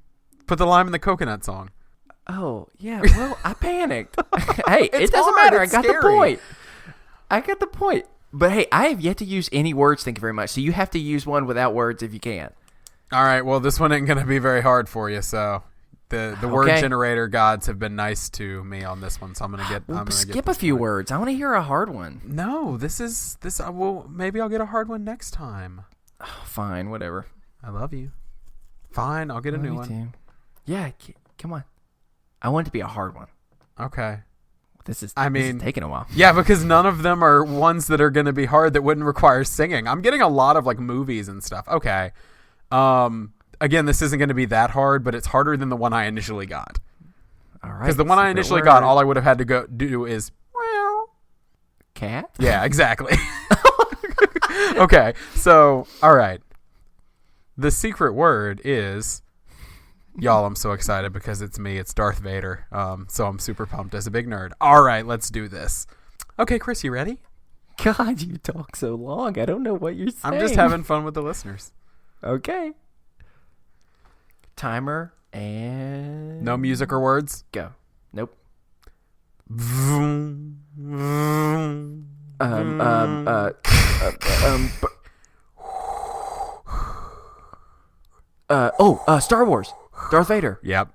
Put the Lime in the Coconut song? Oh, yeah. Well, I panicked. Hey, it doesn't matter. I got the point. But hey, I have yet to use any words, thank you very much. So you have to use one without words if you can. All right. Well, this one ain't going to be very hard for you. So the word generator gods have been nice to me on this one. So I'm going to get... skip a few words. I want to hear a hard one. No, this. Well, maybe I'll get a hard one next time. Oh, fine, whatever. I love you. Fine, I'll get a new one. Too. Yeah, come on. I want it to be a hard one. Okay. This is taking a while. Yeah, because none of them are ones that are going to be hard that wouldn't require singing. I'm getting a lot of like movies and stuff. Okay. Again, this isn't going to be that hard, but it's harder than the one I initially got. All right. Because the one I initially got, all I would have had to do is cat? Yeah, exactly. Okay. So, all right. The secret word is... Y'all, I'm so excited because it's me. It's Darth Vader. So I'm super pumped as a big nerd. All right, let's do this. Okay, Chris, you ready? God, you talk so long. I don't know what you're saying. I'm just having fun with the listeners. Okay. Timer and... No music or words? Go. Nope. Star Wars. Darth Vader. Yep.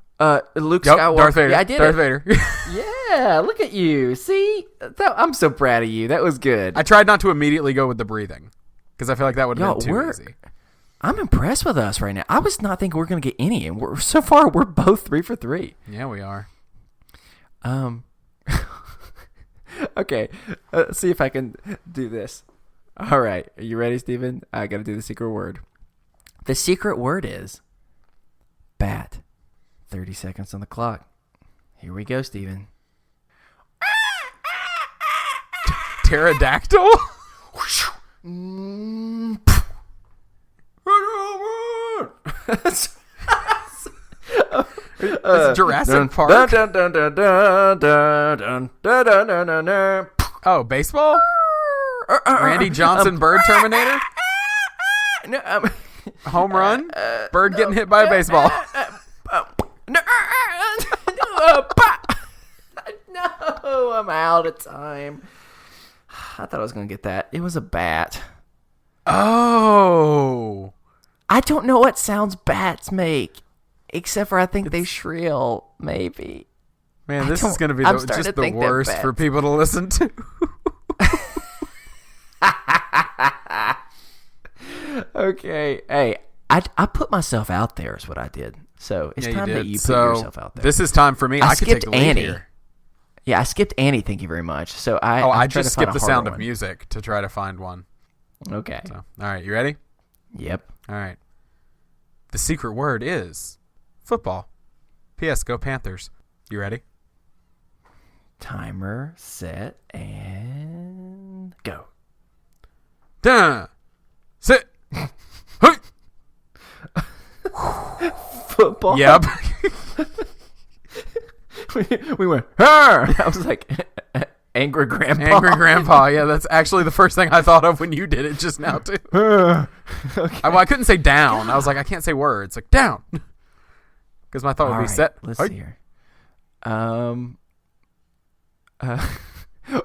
Luke Skywalker. Darth Vader. Yeah, I did Darth it. Vader. Yeah, look at you. See? I'm so proud of you. That was good. I tried not to immediately go with the breathing because I feel like that would have been too easy. I'm impressed with us right now. I was not thinking we're going to get any, and so far we're both 3 for 3. Yeah, we are. Okay. Let's see if I can do this. All right. Are you ready, Steven? I got to do the secret word. The secret word is bat. 30 seconds on the clock. Here we go, Steven. Pterodactyl? It's Jurassic Park. Oh, baseball? Randy Johnson, Bird Terminator? Home run? Bird getting hit by a baseball. No, I'm out of time. I thought I was going to get that. It was a bat. Oh. I don't know what sounds bats make, except for I think they shrill, maybe. Man, this is going to be just the worst for people to listen to. Okay. Hey, I put myself out there is what I did. So it's time that you put yourself out there. This is time for me. I could take a lead here. Yeah, I skipped Annie. Thank you very much. So I just skipped the sound of music to try to find one. Okay. So, all right, you ready? Yep. All right. The secret word is football. P.S. Go Panthers. You ready? Timer, set, and go. Dun, sit. Hey. Football. Yep. we went. I was like, angry grandpa. Angry grandpa. Yeah, that's actually the first thing I thought of when you did it just now too. Okay. I couldn't say down. I was like, I can't say words like down because my thought would be set. Let's see here.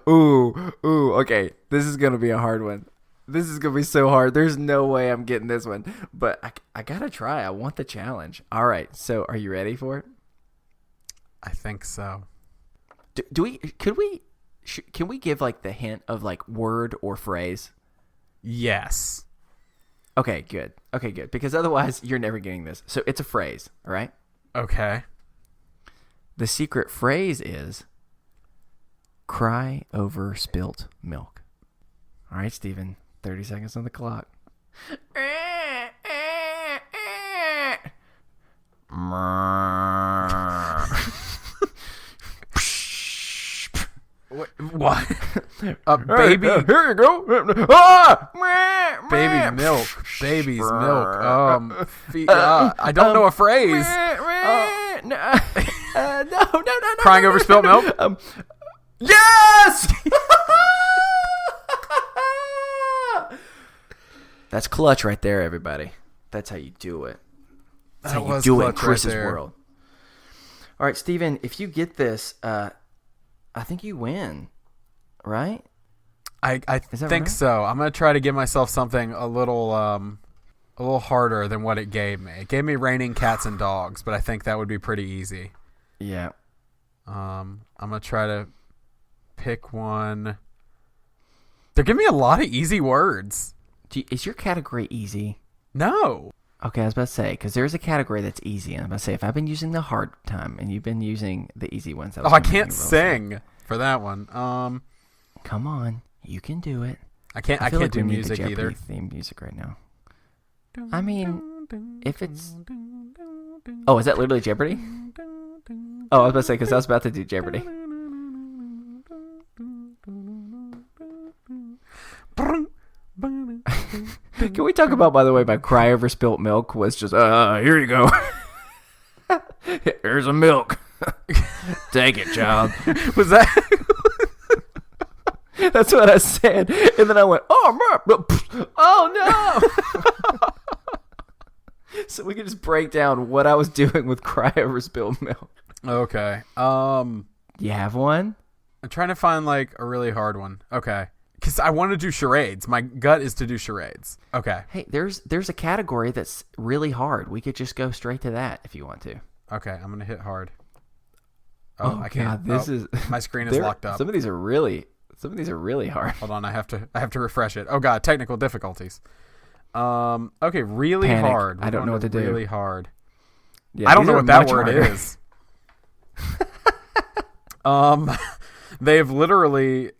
Okay. This is gonna be a hard one. This is gonna be so hard. There's no way I'm getting this one, but I gotta try. I want the challenge. All right. So, are you ready for it? I think so. Can we give like the hint of like word or phrase? Yes. Okay, good. Because otherwise you're never getting this. So it's a phrase, all right? Okay. The secret phrase is cry over spilt milk. All right, Steven, 30 seconds on the clock. What? Baby. Here you go. Baby milk. Baby's milk. I don't know a phrase. No. Crying over spilt milk? Yes! That's clutch right there, everybody. That's how you do it. That's how you do it in Chris's world. All right, Steven, if you get this, I think you win, right? I think so. I'm going to try to give myself something a little harder than what it gave me. It gave me raining cats and dogs, but I think that would be pretty easy. Yeah. I'm going to try to pick one. They're giving me a lot of easy words. Is your category easy? No. Okay, I was about to say, because there's a category that's easy. And I'm about to say, if I've been using the hard time and you've been using the easy ones. I can't sing for that one. Come on. You can do it. I can't do music either. Theme music right now. I mean, if it's... Oh, is that literally Jeopardy? Oh, I was about to say, because I was about to do Jeopardy. Can we talk about, by the way, my cry over spilt milk was just, here you go. Here's a milk. Take it, child. Was that... That's what I said. And then I went, oh no. So we can just break down what I was doing with cry over spilled milk. Okay. You have one? I'm trying to find like a really hard one. Okay. Because I want to do charades. My gut is to do charades. Okay. Hey, there's a category that's really hard. We could just go straight to that if you want to. Okay, I'm going to hit hard. Oh I can't. God, my screen is locked up. Some of these are really hard. Hold on, I have to refresh it. Oh God, technical difficulties. Okay, really Panic. hard. I don't know what to do. Really hard. Yeah, I don't know what that word harder. is. They've literally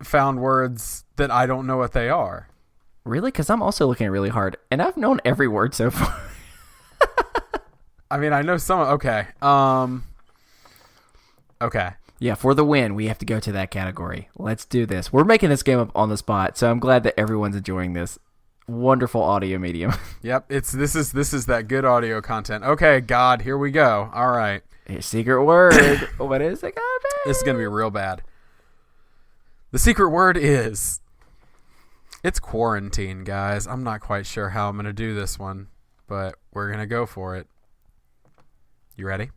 found words that I don't know what they are. Really? Because I'm also looking really hard, and I've known every word so far. I mean, I know some. Okay. Okay. Yeah, for the win, we have to go to that category. Let's do this. We're making this game up on the spot, so I'm glad that everyone's enjoying this wonderful audio medium. Yep, this is that good audio content. Okay, God, here we go. All right. Secret word. What is it gonna be? This is gonna be real bad. The secret word is... It's quarantine, guys. I'm not quite sure how I'm gonna do this one, but we're gonna go for it. You ready?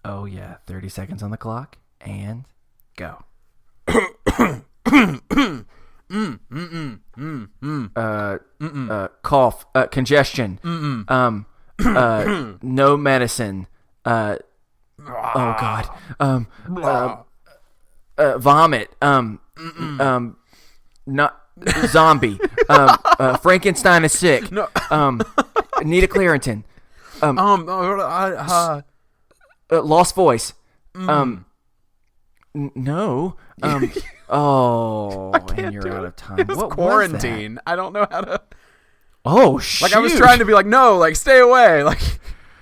Oh, yeah. 30 seconds on the clock, and go. Cough, congestion, no medicine, oh God, vomit, not zombie, Frankenstein is sick, Nita Clarington, lost voice, no, oh, and you're out of time. It was what quarantine. Was I don't know how to. Oh, shoot. Like I was trying to be like, no, like stay away. Like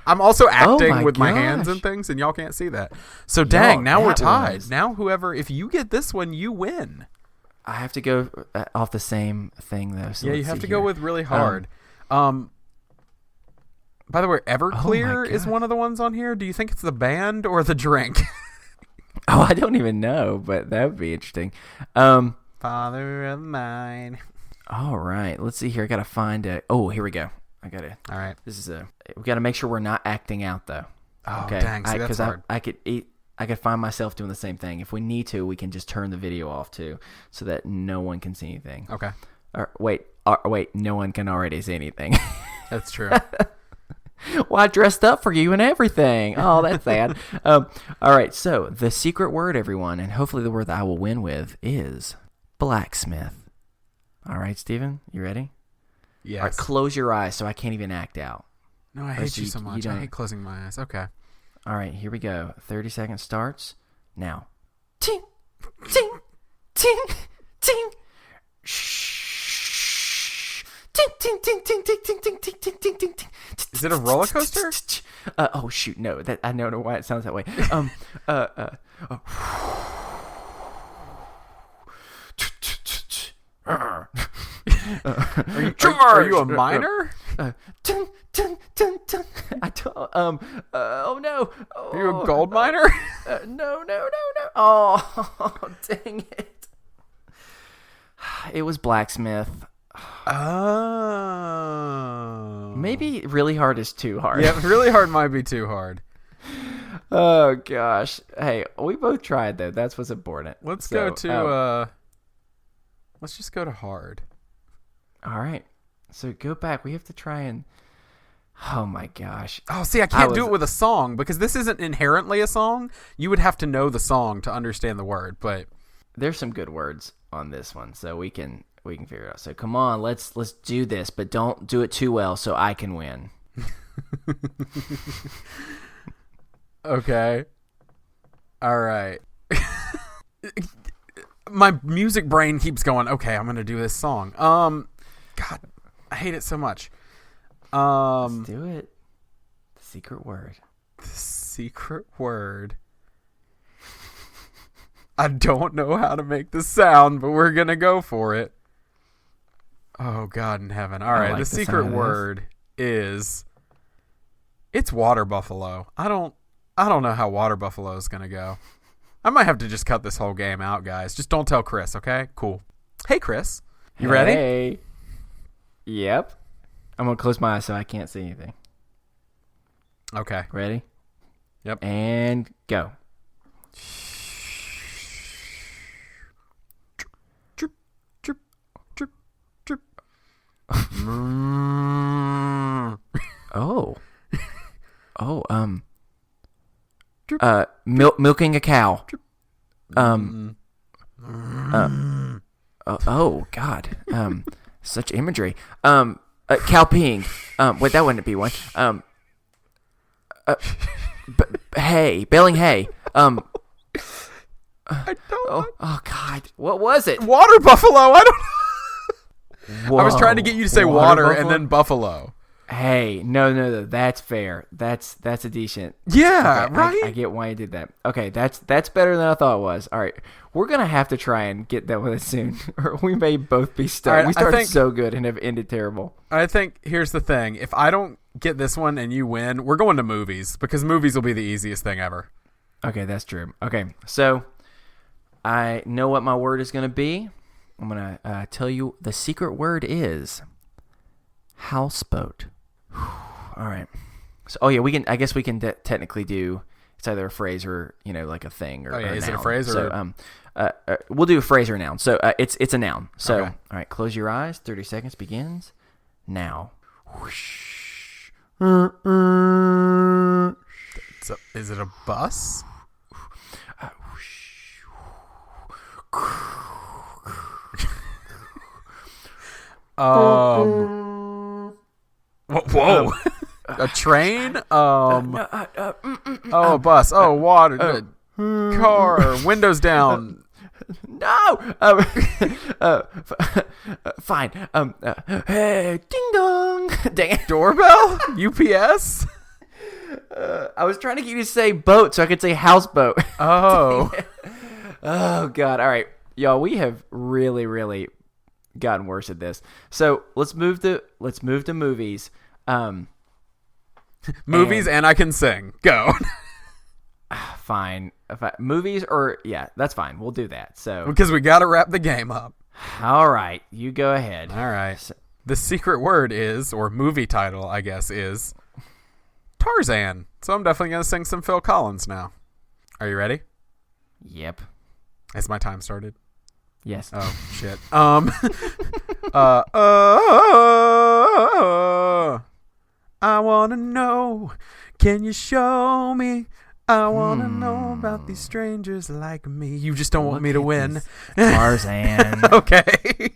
I'm also acting with my hands and things, and y'all can't see that. So dang, now we're tied. Now whoever, if you get this one, you win. I have to go off the same thing though. So yeah, you have to go with really hard. By the way, Everclear is one of the ones on here. Do you think it's the band or the drink? Oh, I don't even know, but that would be interesting. Father of mine. All right, let's see here. I gotta find a. Oh, here we go. I gotta. All right. This is a. We gotta make sure we're not acting out though. Oh, okay. Dang! See, that's hard. I could find myself doing the same thing. If we need to, we can just turn the video off too, so that no one can see anything. Okay. Wait. No one can already see anything. That's true. Well, I dressed up for you and everything. Oh, that's sad. All right, so the secret word, everyone, and hopefully the word that I will win with is blacksmith. All right, Steven, you ready? Yes. All right, close your eyes so I can't even act out. No, I hate you so much. I hate closing my eyes. Okay. All right, here we go. 30 seconds starts now. Ting, ting, ting, ting. Shh. Ting, ting, ting, ting, ting, ting, ting, ting, ting, ting, ting, ting. Is it a roller coaster? Oh shoot, no. That I don't know why it sounds that way. Are you a miner? I don't. Oh no. Oh, are you a gold miner? No. Oh, dang it. It was blacksmith. Oh. Maybe really hard is too hard. Yeah, really hard might be too hard. Oh gosh. Hey, we both tried though. That's what's important. Let's go to let's just go to hard. All right. So go back. We have to try and oh my gosh. Oh, see, I can't do it with a song because this isn't inherently a song. You would have to know the song to understand the word, but there's some good words on this one, so we can figure it out. So come on, let's do this, but don't do it too well so I can win. Okay. All right. My music brain keeps going, okay, I'm going to do this song. God, I hate it so much. Let's do it. The secret word. The secret word. I don't know how to make the sound, but we're going to go for it. Oh, God in heaven. All right, the secret word is it's water buffalo. I don't know how water buffalo is going to go. I might have to just cut this whole game out, guys. Just don't tell Chris, okay? Cool. Hey, Chris. You ready? Hey. Yep. I'm going to close my eyes so I can't see anything. Okay. Ready? Yep. And go. Milking a cow. Oh God. Such imagery. Cow peeing. Wait, that wouldn't be one. Hay, baling hay. I don't. Oh God. What was it? Water buffalo. I don't. Whoa. I was trying to get you to say water and then buffalo. Hey, no, that's fair. That's a decent. Yeah, Okay, right? I get why you did that. Okay, that's better than I thought it was. All right, we're gonna have to try and get that with us soon, or we may both be stuck. All right, we started I think- so good and have ended terrible. I think here's the thing. If I don't get this one and you win, we're going to movies because movies will be the easiest thing ever. Okay, that's true. Okay, so I know what my word is gonna be. I'm gonna tell you the secret word is houseboat. All right. So, we can. I guess we can technically do. It's either a phrase or like a thing or. Oh yeah, or a is it a noun. phrase or? So we'll do a phrase or a noun. So it's a noun. So Okay. all right, close your eyes. 30 seconds begins now. Is it a bus? Whoa. A train? A bus. Oh, water. Car. Windows down. No. Fine. Hey, ding dong. Dang it. Doorbell? UPS? I was trying to get you to say boat so I could say houseboat. Oh. Oh God! All right, y'all. We have really, really gotten worse at this. So let's move to movies. Movies and I can sing. Go. Fine. Movies or that's fine. We'll do that. So Because we got to wrap the game up. all right, you go ahead. All right. The secret word is, or movie title, I guess, is Tarzan. So I'm definitely going to sing some Phil Collins now. Are you ready? Yep. Has my time started? Yes. Oh, shit. I want to know, can you show me? I want to know about these strangers like me. You just don't want me to win. Tarzan. Okay.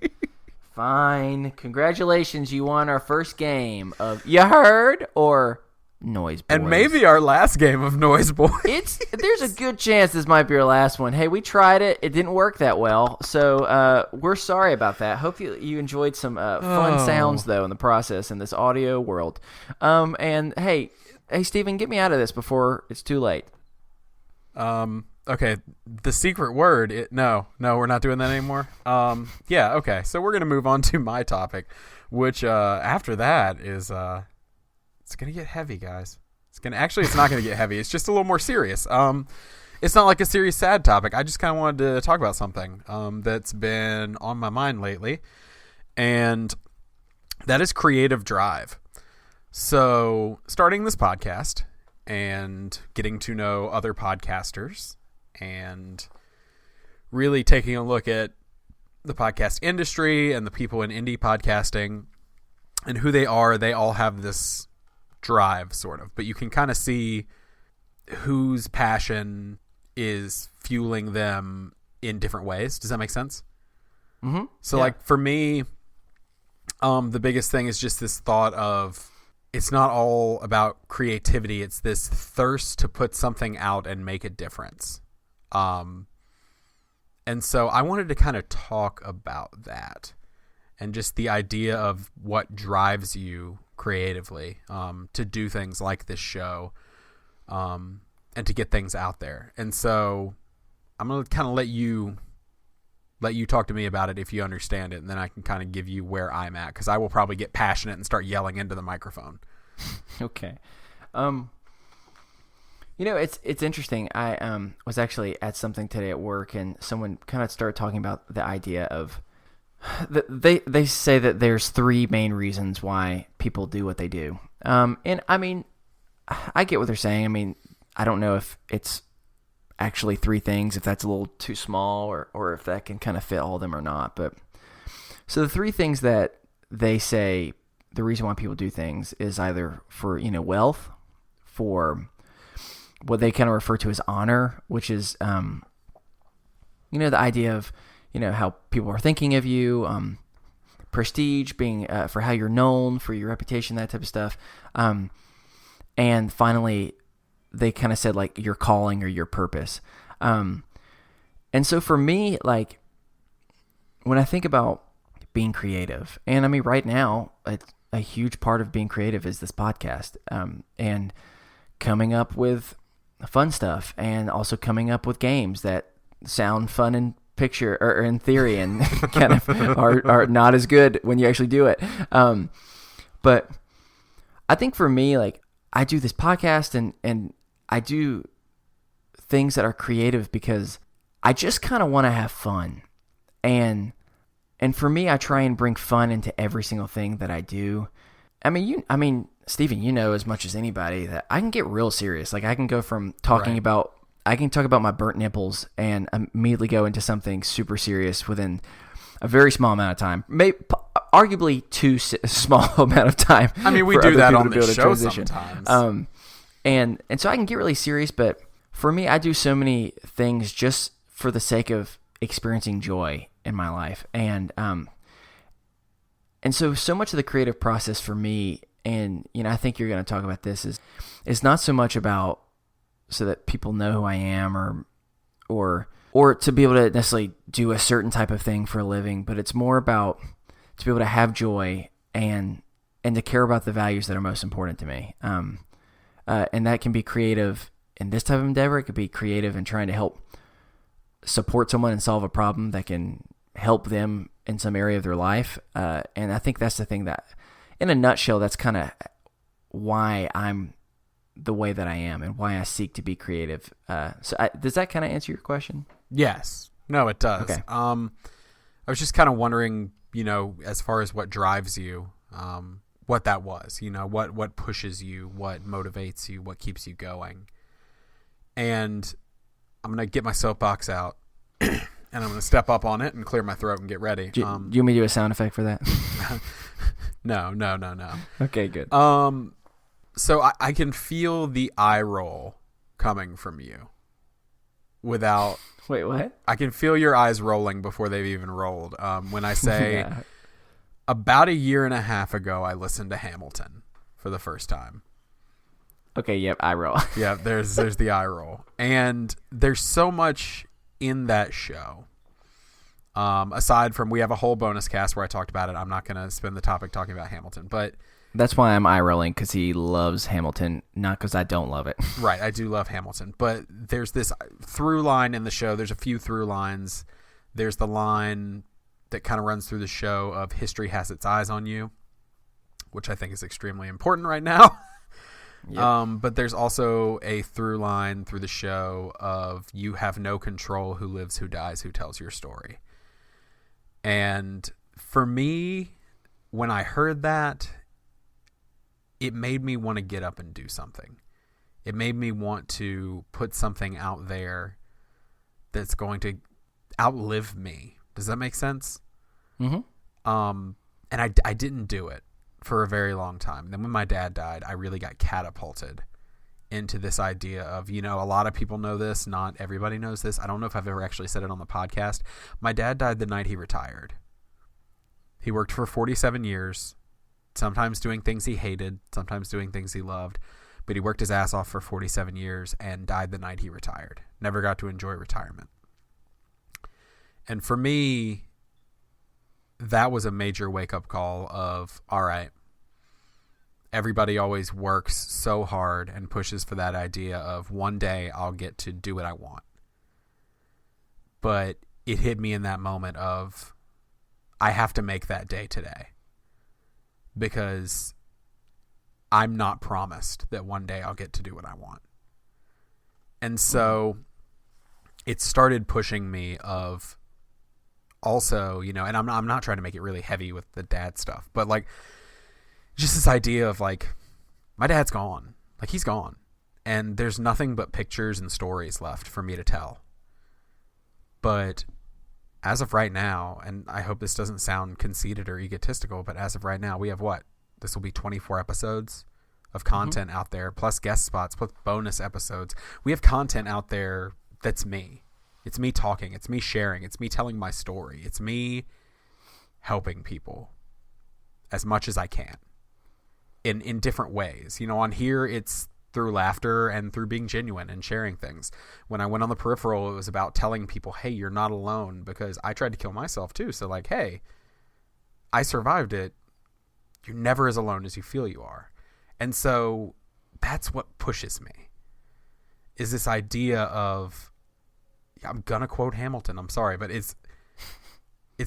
Fine. Congratulations, you won our first game of You Heard or Noize Boyz. And maybe our last game of Noize Boyz. There's a good chance this might be our last one. Hey, we tried it. It didn't work that well. So we're sorry about that. Hope you enjoyed some fun sounds, though, in the process in this audio world. And hey, Steven, get me out of this before it's too late. Okay, the secret word. No, we're not doing that anymore. Yeah, okay. So we're going to move on to my topic, which after that is... It's gonna get heavy, guys. It's not gonna get heavy. It's just a little more serious. It's not like a serious, sad topic. I just kind of wanted to talk about something that's been on my mind lately, and that is creative drive. So, starting this podcast and getting to know other podcasters, and really taking a look at the podcast industry and the people in indie podcasting and who they are. They all have this drive, sort of, but you can kind of see whose passion is fueling them in different ways. Does that make sense? Mm-hmm. So like for me, the biggest thing is just this thought of it's not all about creativity. It's this thirst to put something out and make a difference. And so I wanted to kind of talk about that and just the idea of what drives you creatively to do things like this show and to get things out there. And so I'm going to kind of let you talk to me about it if you understand it, and then I can kind of give you where I'm at, because I will probably get passionate and start yelling into the microphone. Okay. It's interesting. I was actually at something today at work, and someone kind of started talking about the idea of they say that there's three main reasons why people do what they do. And I mean, I get what they're saying. I mean, I don't know if it's actually three things, if that's a little too small, or if that can kind of fit all of them or not. But so the three things that they say the reason why people do things is either for, wealth, for what they kind of refer to as honor, which is, the idea of, how people are thinking of you, prestige, being for how you're known, for your reputation, that type of stuff. And finally, they kind of said like your calling or your purpose. And so for me, like when I think about being creative, and I mean right now, a huge part of being creative is this podcast, and coming up with fun stuff, and also coming up with games that sound fun in picture or in theory and kind of are not as good when you actually do it. But I think for me, like, I do this podcast and I do things that are creative because I just kind of want to have fun. And for me, I try and bring fun into every single thing that I do. I mean, Steven, you know as much as anybody that I can get real serious. Like, I can go from talking about, I can talk about my burnt nipples and immediately go into something super serious within a very small amount of time. Maybe, arguably too small amount of time. I mean, we do that on the show sometimes. And so I can get really serious, but for me, I do so many things just for the sake of experiencing joy in my life. And so much of the creative process for me, and, you know, I think you're going to talk about this, is not so much about so that people know who I am or to be able to necessarily do a certain type of thing for a living, but it's more about to be able to have joy and to care about the values that are most important to me. And that can be creative in this type of endeavor. It could be creative in trying to help support someone and solve a problem that can help them in some area of their life. And I think that's the thing that, in a nutshell, that's kind of why I'm the way that I am and why I seek to be creative. Does that kind of answer your question? Yes. No, it does. Okay. I was just kind of wondering, you know, as far as what drives you, what that was, you know, what pushes you, what motivates you, what keeps you going. And I'm going to get my soapbox out and I'm going to step up on it and clear my throat and get ready. Do you want me to do a sound effect for that? No. Okay, good. So I can feel the eye roll coming from you without... Wait, what? I can feel your eyes rolling before they've even rolled. When I say about a year and a half ago, I listened to Hamilton for the first time. Okay, yep, eye roll. Yeah, there's the eye roll. And there's so much in that show. Aside from, we have a whole bonus cast where I talked about it. I'm not going to spend the topic talking about Hamilton, but... That's why I'm eye rolling, because he loves Hamilton, not because I don't love it. Right, I do love Hamilton, but there's this through line in the show. There's a few through lines. There's the line that kind of runs through the show of history has its eyes on you, which I think is extremely important right now. Yep. But there's also a through line through the show of you have no control who lives, who dies, who tells your story. And for me, when I heard that, it made me want to get up and do something. It made me want to put something out there that's going to outlive me. Does that make sense? Mm-hmm. And I didn't do it for a very long time. Then when my dad died, I really got catapulted into this idea of, you know, a lot of people know this. Not everybody knows this. I don't know if I've ever actually said it on the podcast. My dad died the night he retired. He worked for 47 years. Sometimes doing things he hated, sometimes doing things he loved, but he worked his ass off for 47 years and died the night he retired. Never got to enjoy retirement. And for me, that was a major wake-up call of, all right, everybody always works so hard and pushes for that idea of one day I'll get to do what I want. But it hit me in that moment of, I have to make that day today. Because I'm not promised that one day I'll get to do what I want. And so it started pushing me of also, you know, and I'm not trying to make it really heavy with the dad stuff, but like just this idea of like, my dad's gone. Like, he's gone. And there's nothing but pictures and stories left for me to tell. But as of right now, and I hope this doesn't sound conceited or egotistical, but as of right now, we have what? This will be 24 episodes of content out there, plus guest spots, plus bonus episodes. We have content out there that's me. It's me talking. It's me sharing. It's me telling my story. It's me helping people as much as I can in different ways. You know, on here, it's through laughter and through being genuine and sharing things. When I went on the peripheral, it was about telling people, hey, you're not alone, because I tried to kill myself too. So like, hey, I survived it. You're never as alone as you feel you are. And so that's what pushes me, is this idea of, I'm going to quote Hamilton, I'm sorry, but it's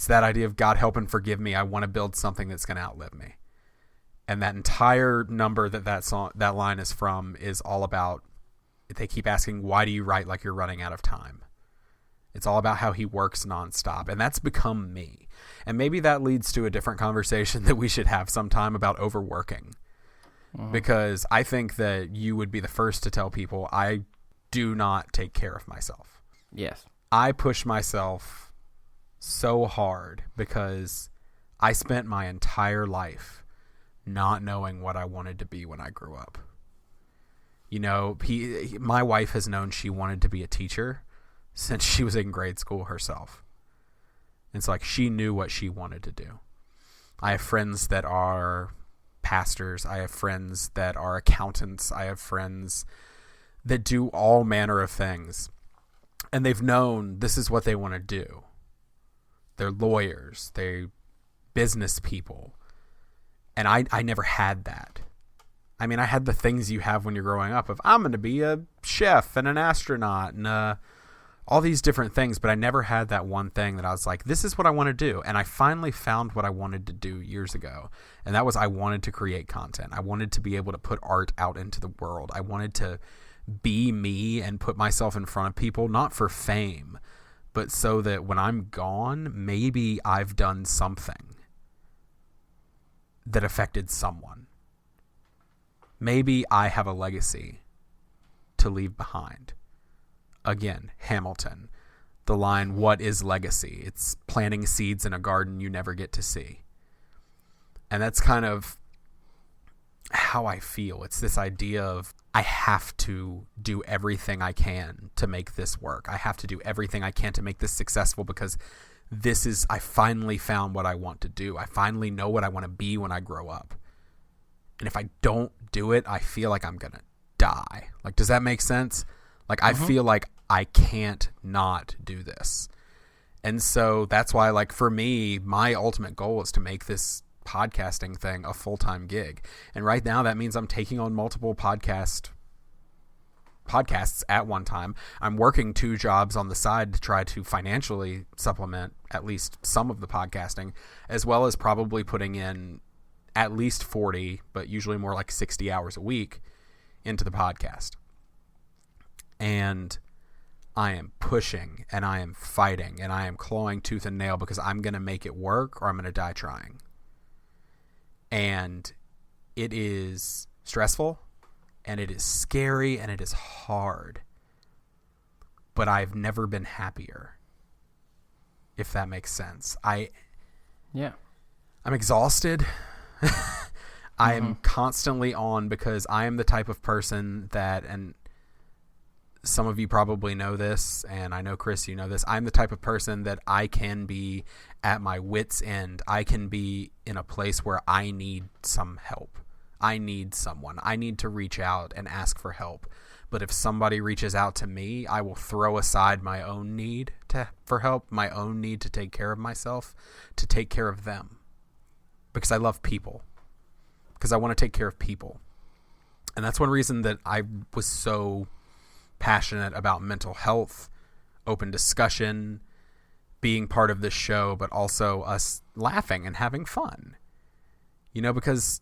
that idea of God help and forgive me. I want to build something that's going to outlive me. And that entire number that line is from is all about, they keep asking, why do you write like you're running out of time? It's all about how he works nonstop. And that's become me. And maybe that leads to a different conversation that we should have sometime about overworking. Because I think that you would be the first to tell people I do not take care of myself. Yes. I push myself so hard because I spent my entire life not knowing what I wanted to be when I grew up. You know, my wife has known she wanted to be a teacher since she was in grade school herself. It's like she knew what she wanted to do. I have friends that are pastors. I have friends that are accountants. I have friends that do all manner of things. And they've known this is what they want to do. They're lawyers. They're business people. And I never had that. I mean, I had the things you have when you're growing up of, I'm going to be a chef and an astronaut and all these different things, but I never had that one thing that I was like, this is what I want to do. And I finally found what I wanted to do years ago. And that was, I wanted to create content. I wanted to be able to put art out into the world. I wanted to be me and put myself in front of people, not for fame, but so that when I'm gone, maybe I've done something that affected someone. Maybe I have a legacy to leave behind. Again, Hamilton, the line, what is legacy? It's planting seeds in a garden you never get to see. And that's kind of how I feel. It's this idea of, I have to do everything I can to make this work. I have to do everything I can to make this successful because I finally found what I want to do. I finally know what I want to be when I grow up. And if I don't do it, I feel like I'm going to die. Like, does that make sense? Like, I feel like I can't not do this. And so that's why, like, for me, my ultimate goal is to make this podcasting thing a full-time gig. And right now that means I'm taking on multiple podcasts at one time. I'm working 2 jobs on the side to try to financially supplement at least some of the podcasting, as well as probably putting in at least 40, but usually more like 60 hours a week into the podcast. And I am pushing and I am fighting and I am clawing tooth and nail because I'm going to make it work or I'm going to die trying. And it is stressful and it is scary and it is hard. But I've never been happier, if that makes sense. I'm exhausted. I am constantly on because I am the type of person that, and some of you probably know this, and I know, Chris, you know this, I'm the type of person that I can be at my wit's end. I can be in a place where I need some help. I need someone. I need to reach out and ask for help. But if somebody reaches out to me, I will throw aside my own need for help, my own need to take care of myself, to take care of them. Because I love people. Because I want to take care of people. And that's one reason that I was so passionate about mental health, open discussion, being part of this show, but also us laughing and having fun. You know, because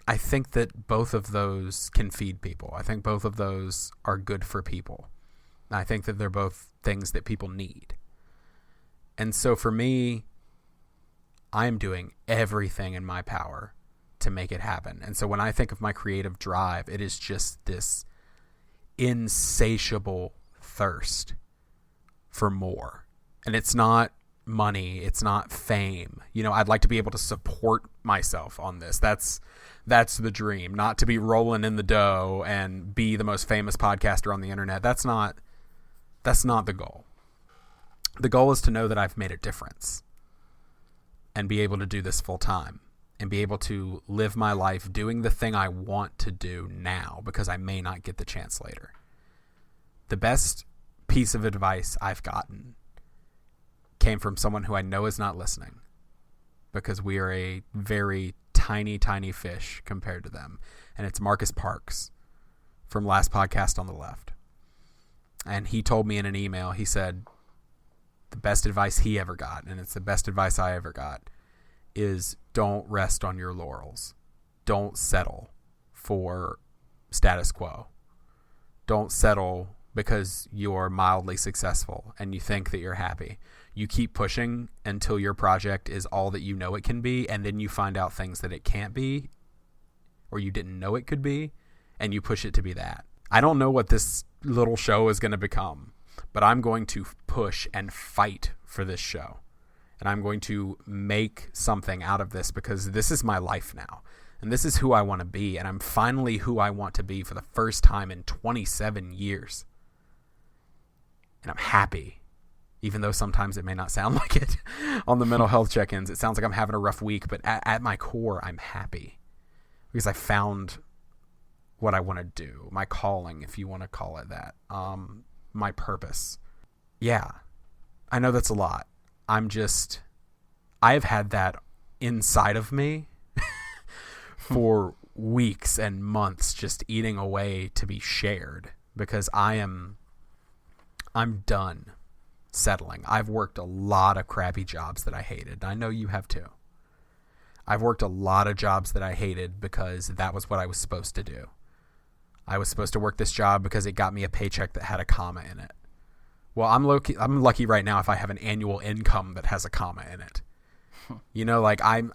I think that both of those can feed people. I think both of those are good for people. I think that they're both things that people need. And so for me, I'm doing everything in my power to make it happen. And so when I think of my creative drive, it is just this insatiable thirst for more. And it's not money, it's not fame. You know, I'd like to be able to support myself on this. That's the dream, not to be rolling in the dough and be the most famous podcaster on the internet. That's not the goal. The goal is to know that I've made a difference and be able to do this full time and be able to live my life doing the thing I want to do now because I may not get the chance later. The best piece of advice I've gotten came from someone who I know is not listening because we are a very tiny, tiny fish compared to them. And it's Marcus Parks from Last Podcast on the Left. And he told me in an email, he said the best advice he ever got, and it's the best advice I ever got, is don't rest on your laurels. Don't settle for status quo. Don't settle because you're mildly successful and you think that you're happy. You keep pushing until your project is all that you know it can be, and then you find out things that it can't be or you didn't know it could be, and you push it to be that. I don't know what this little show is going to become, but I'm going to push and fight for this show. And I'm going to make something out of this because this is my life now. And this is who I want to be. And I'm finally who I want to be for the first time in 27 years. And I'm happy, even though sometimes it may not sound like it on the mental health check-ins. It sounds like I'm having a rough week, but at my core, I'm happy because I found what I want to do, my calling, if you want to call it that, my purpose. Yeah, I know that's a lot. I've had that inside of me for weeks and months, just eating away to be shared, because I'm done settling. I've worked a lot of crappy jobs that I hated. I know you have too. I've worked a lot of jobs that I hated because that was what I was supposed to do. I was supposed to work this job because it got me a paycheck that had a comma in it. Well, I'm lucky right now if I have an annual income that has a comma in it. You know, like I'm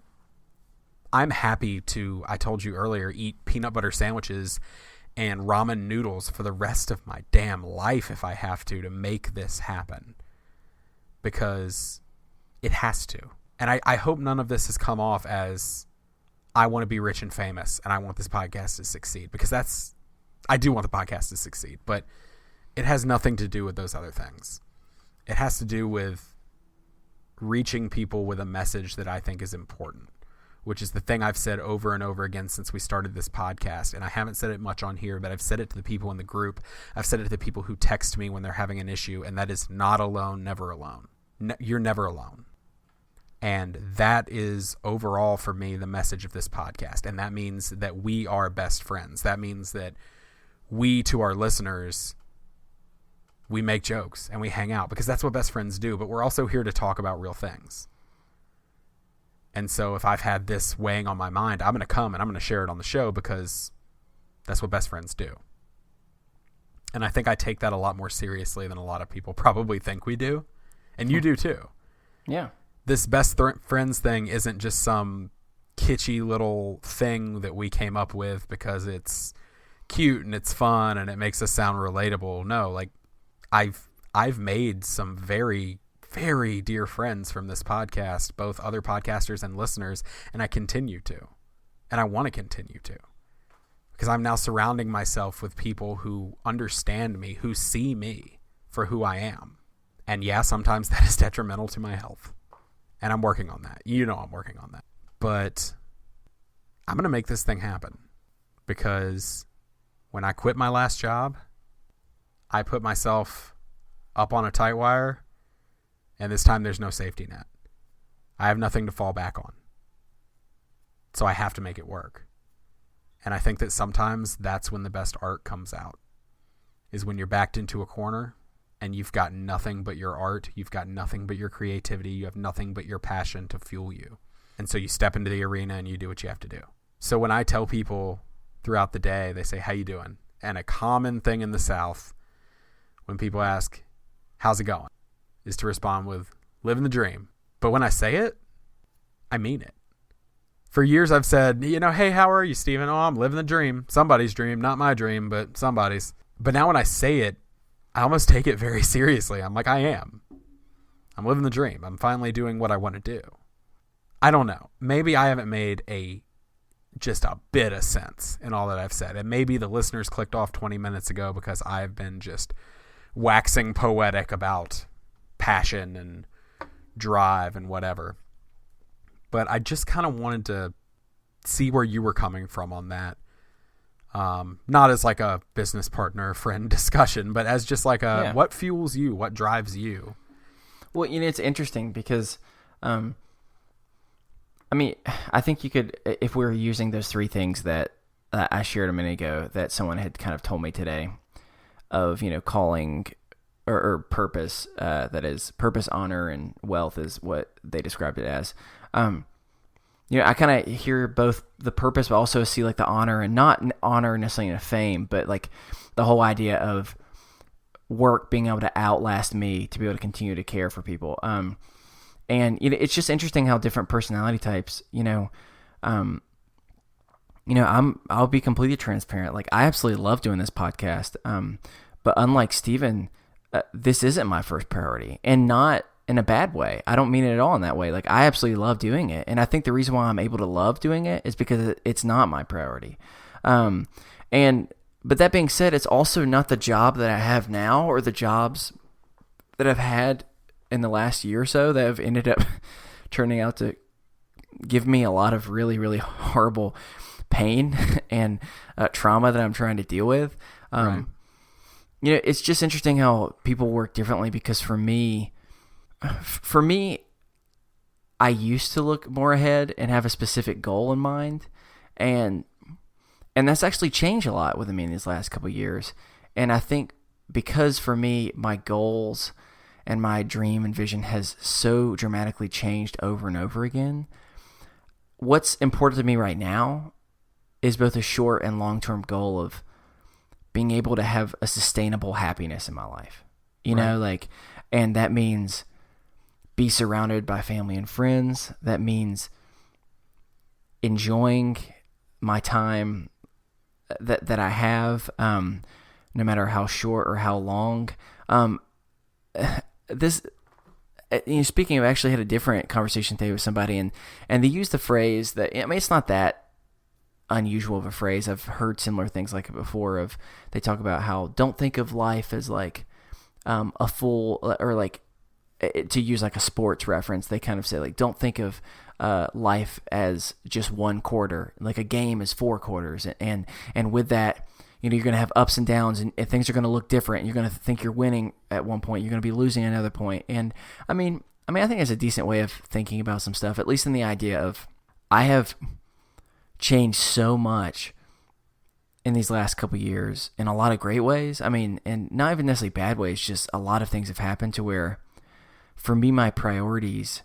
happy to, I told you earlier, eat peanut butter sandwiches and ramen noodles for the rest of my damn life if I have to make this happen. Because it has to. And I hope none of this has come off as I want to be rich and famous and I want this podcast to succeed, because I do want the podcast to succeed, but it has nothing to do with those other things. It has to do with reaching people with a message that I think is important, which is the thing I've said over and over again since we started this podcast. And I haven't said it much on here, but I've said it to the people in the group. I've said it to the people who text me when they're having an issue, and that is not alone, never alone. You're never alone. And that is overall for me the message of this podcast. And that means that we are best friends. That means that we, to our listeners, we make jokes and we hang out because that's what best friends do. But we're also here to talk about real things. And so if I've had this weighing on my mind, I'm going to come and I'm going to share it on the show because that's what best friends do. And I think I take that a lot more seriously than a lot of people probably think we do. And you do too. Yeah. This best friends thing isn't just some kitschy little thing that we came up with because it's cute and it's fun and it makes us sound relatable. No, like I've made some very, very dear friends from this podcast, both other podcasters and listeners, and I continue to. And I want to continue to. Because I'm now surrounding myself with people who understand me, who see me for who I am. And yeah, sometimes that is detrimental to my health. And I'm working on that. You know I'm working on that. But I'm going to make this thing happen. Because when I quit my last job, I put myself up on a tight wire, and this time there's no safety net. I have nothing to fall back on. So I have to make it work. And I think that sometimes that's when the best art comes out, is when you're backed into a corner and you've got nothing but your art, you've got nothing but your creativity, you have nothing but your passion to fuel you. And so you step into the arena and you do what you have to do. So when I tell people throughout the day, they say, how you doing? And a common thing in the South, when people ask, how's it going? Is to respond with, living the dream. But when I say it, I mean it. For years I've said, hey, how are you, Steven? Oh, I'm living the dream. Somebody's dream, not my dream, but somebody's. But now when I say it, I almost take it very seriously. I'm like, I am. I'm living the dream. I'm finally doing what I want to do. I don't know. Maybe I haven't made just a bit of sense in all that I've said. And maybe the listeners clicked off 20 minutes ago because I've been just waxing poetic about passion and drive and whatever. But I just kind of wanted to see where you were coming from on that. Not as like a business partner, friend discussion, but as just like what fuels you? What drives you? Well, it's interesting because I mean, I think you could, if we were using those three things that I shared a minute ago that someone had kind of told me today of, calling or purpose, that is purpose, honor, and wealth is what they described it as. I kind of hear both the purpose, but also see like the honor, and not honor necessarily in a fame, but like the whole idea of work being able to outlast me to be able to continue to care for people. And it's just interesting how different personality types, I'll be completely transparent. Like, I absolutely love doing this podcast. But unlike Steven, this isn't my first priority, and not in a bad way. I don't mean it at all in that way. Like, I absolutely love doing it. And I think the reason why I'm able to love doing it is because it's not my priority. But that being said, it's also not the job that I have now or the jobs that I've had in the last year or so that have ended up turning out to give me a lot of really, really horrible pain and trauma that I'm trying to deal with. Right. It's just interesting how people work differently, because for me, I used to look more ahead and have a specific goal in mind. And that's actually changed a lot with me in these last couple of years. And I think because for me, my goals and my dream and vision has so dramatically changed over and over again, what's important to me right now is both a short and long-term goal of being able to have a sustainable happiness in my life. And that means be surrounded by family and friends. That means enjoying my time that I have, no matter how short or how long. Speaking of, I actually had a different conversation today with somebody, and they used the phrase that, it's not that unusual of a phrase. I've heard similar things like it before. They talk about how don't think of life as like a full, or like, to use like a sports reference, they kind of say like, don't think of life as just one quarter. Like a game is 4 quarters, and with that, you're going to have ups and downs, and things are going to look different. You're going to think you're winning at one point. You're going to be losing at another point. And I mean, I think it's a decent way of thinking about some stuff, at least in the idea of, I have changed so much in these last couple of years in a lot of great ways. I mean, and not even necessarily bad ways, just a lot of things have happened to where, for me, my priorities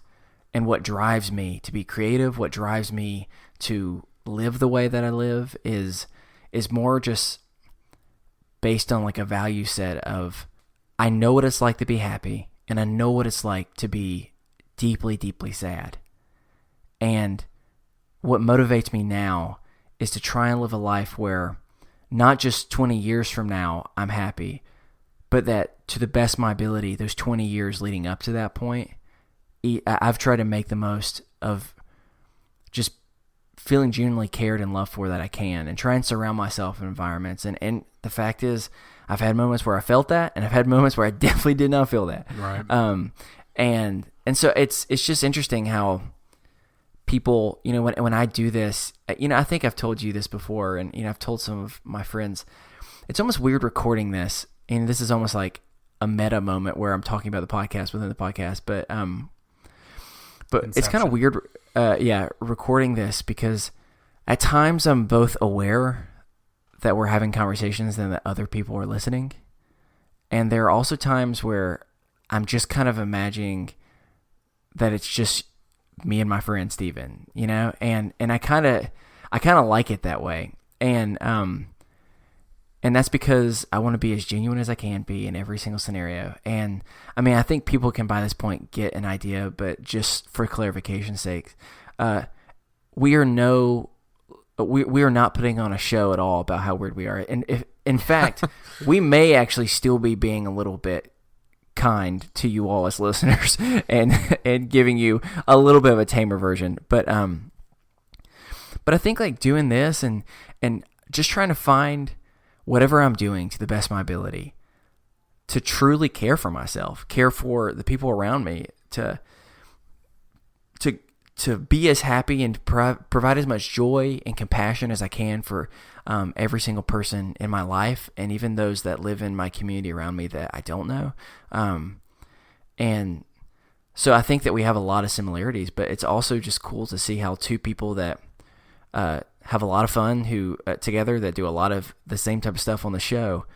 and what drives me to be creative, what drives me to live the way that I live is more just based on like a value set of, I know what it's like to be happy, and I know what it's like to be deeply, deeply sad. And what motivates me now is to try and live a life where not just 20 years from now I'm happy, but that to the best of my ability, those 20 years leading up to that point, I've tried to make the most of just feeling genuinely cared and loved for that I can, and try and surround myself in environments. And the fact is, I've had moments where I felt that, and I've had moments where I definitely did not feel that. Right. And so it's just interesting how people, when I do this, I think I've told you this before, and I've told some of my friends, it's almost weird recording this, and this is almost like a meta moment where I'm talking about the podcast within the podcast, but it's kind of weird, recording this, because at times I'm both aware that we're having conversations and that other people are listening, and there are also times where I'm just kind of imagining that it's just me and my friend Steven, and I kind of like it that way, and that's because I want to be as genuine as I can be in every single scenario. And I mean, I think people can by this point get an idea, but just for clarification's sake, we are not putting on a show at all about how weird we are. And if, in fact, we may actually still be being a little bit kind to you all as listeners and giving you a little bit of a tamer version. But I think like doing this and just trying to find whatever I'm doing to the best of my ability to truly care for myself, care for the people around me, to be as happy and provide as much joy and compassion as I can for every single person in my life, and even those that live in my community around me that I don't know. And So I think that we have a lot of similarities, but it's also just cool to see how two people that have a lot of fun who together that do a lot of the same type of stuff on the show,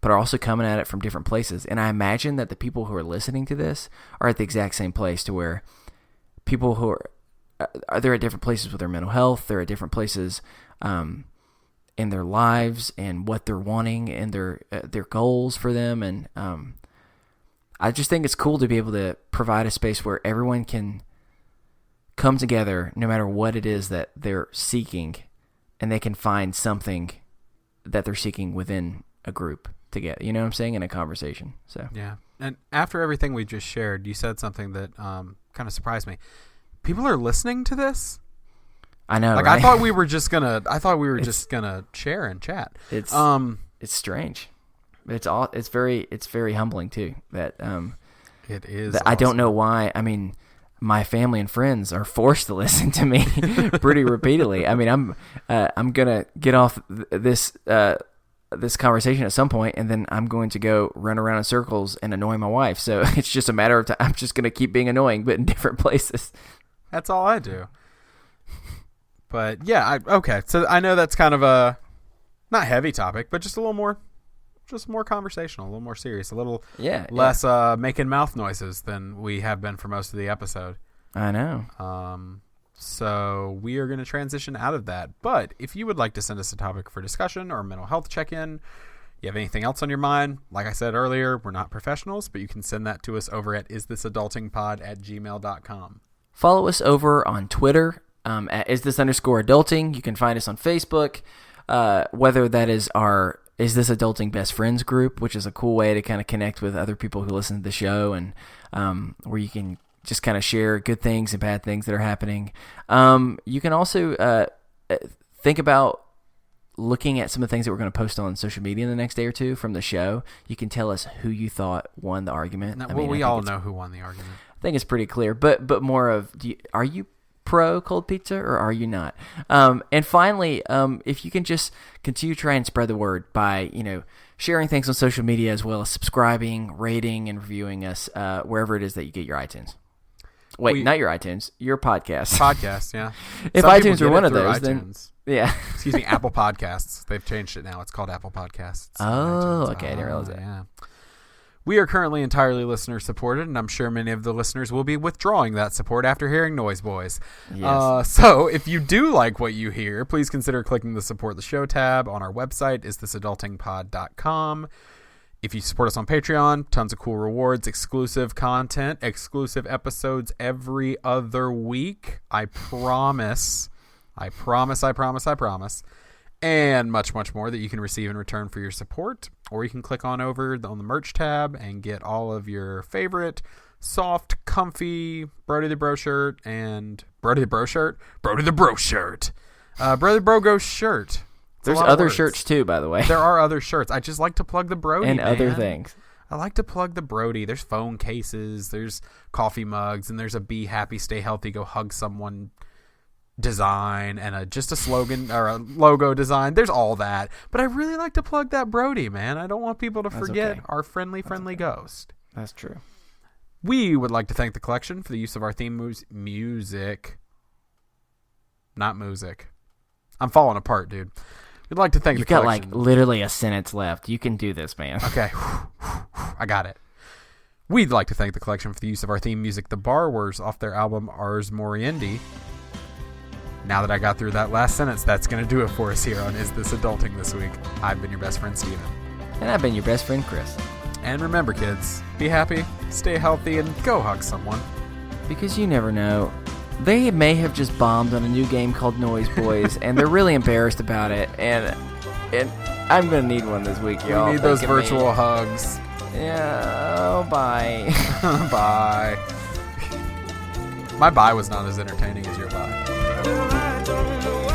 but are also coming at it from different places. And I imagine that the people who are listening to this are at the exact same place, to where people who are they're at different places with their mental health, they're at different places in their lives and what they're wanting and their goals for them. And I just think it's cool to be able to provide a space where everyone can come together no matter what it is that they're seeking, and they can find something that they're seeking within a group together. You know what I'm saying? In a conversation. So yeah. And after everything we just shared, you said something that kind of surprised me. People are listening to this? I know. Like, right? I thought we were just gonna share and chat. It's strange. It's very humbling too. That it is. That awesome. I don't know why. I mean, my family and friends are forced to listen to me pretty repeatedly. I mean, I'm gonna get off this conversation at some point, and then I'm going to go run around in circles and annoy my wife. So it's just a matter of time. I'm just gonna keep being annoying, but in different places. That's all I do. But yeah, okay. So I know that's kind of a not heavy topic, but just a little more, conversational, a little more serious, a little less making mouth noises than we have been for most of the episode. I know. So we are going to transition out of that. But if you would like to send us a topic for discussion or mental health check-in, you have anything else on your mind, like I said earlier, we're not professionals, but you can send that to us over at isthisadultingpod@gmail.com. Follow us over on Twitter at isthisunderscoreadulting. You can find us on Facebook, whether that is our Is This Adulting Best Friends group, which is a cool way to kind of connect with other people who listen to the show, and where you can just kind of share good things and bad things that are happening. You can also think about looking at some of the things that we're going to post on social media in the next day or two from the show. You can tell us who you thought won the argument. Now, we all know who won the argument. I think it's pretty clear, but more of, are you pro cold pizza or are you not? And finally, if you can just continue to try and spread the word by, sharing things on social media, as well as subscribing, rating, and reviewing us wherever it is that you get your iTunes. Wait, not your iTunes, your podcast. Podcast, yeah. If Some iTunes were one of those, iTunes. then yeah. Excuse me, Apple Podcasts. They've changed it now. It's called Apple Podcasts. Oh, okay. I didn't realize that. Yeah. We are currently entirely listener supported, and I'm sure many of the listeners will be withdrawing that support after hearing Noize Boyz. Yes. So if you do like what you hear, please consider clicking the Support the Show tab on our website, isthisadultingpod.com. If you support us on Patreon, tons of cool rewards, exclusive content, exclusive episodes every other week. I promise. And much, much more that you can receive in return for your support. Or you can click on over on the merch tab and get all of your favorite soft, comfy Brody the Bro shirt and Brody the Bro shirt? Brody the Bro shirt. Brody the Bro Go shirt. There's other shirts too, by the way. There are other shirts. I just like to plug the Brody, and other things. I like to plug the Brody. There's phone cases, there's coffee mugs, and there's a Be Happy, Stay Healthy, Go Hug Someone design, and just a slogan or a logo design. There's all that. But I really like to plug that Brody, man. I don't want people to forget our friendly ghost. That's true. We would like to thank the collection for the use of our theme music. Not music. I'm falling apart, dude. We'd like to thank the collection. You've got literally a sentence left. You can do this, man. Okay. I got it. We'd like to thank the collection for the use of our theme music, The Borrowers, off their album Ars Moriendi. Now that I got through that last sentence, that's going to do it for us here on Is This Adulting this week. I've been your best friend, Steven. And I've been your best friend, Chris. And remember, kids, be happy, stay healthy, and go hug someone. Because you never know. They may have just bombed on a new game called Noize Boyz, and they're really embarrassed about it. And I'm going to need one this week, y'all. We need those virtual hugs. Yeah, oh, bye. Bye. My bye was not as entertaining as your bye. I don't know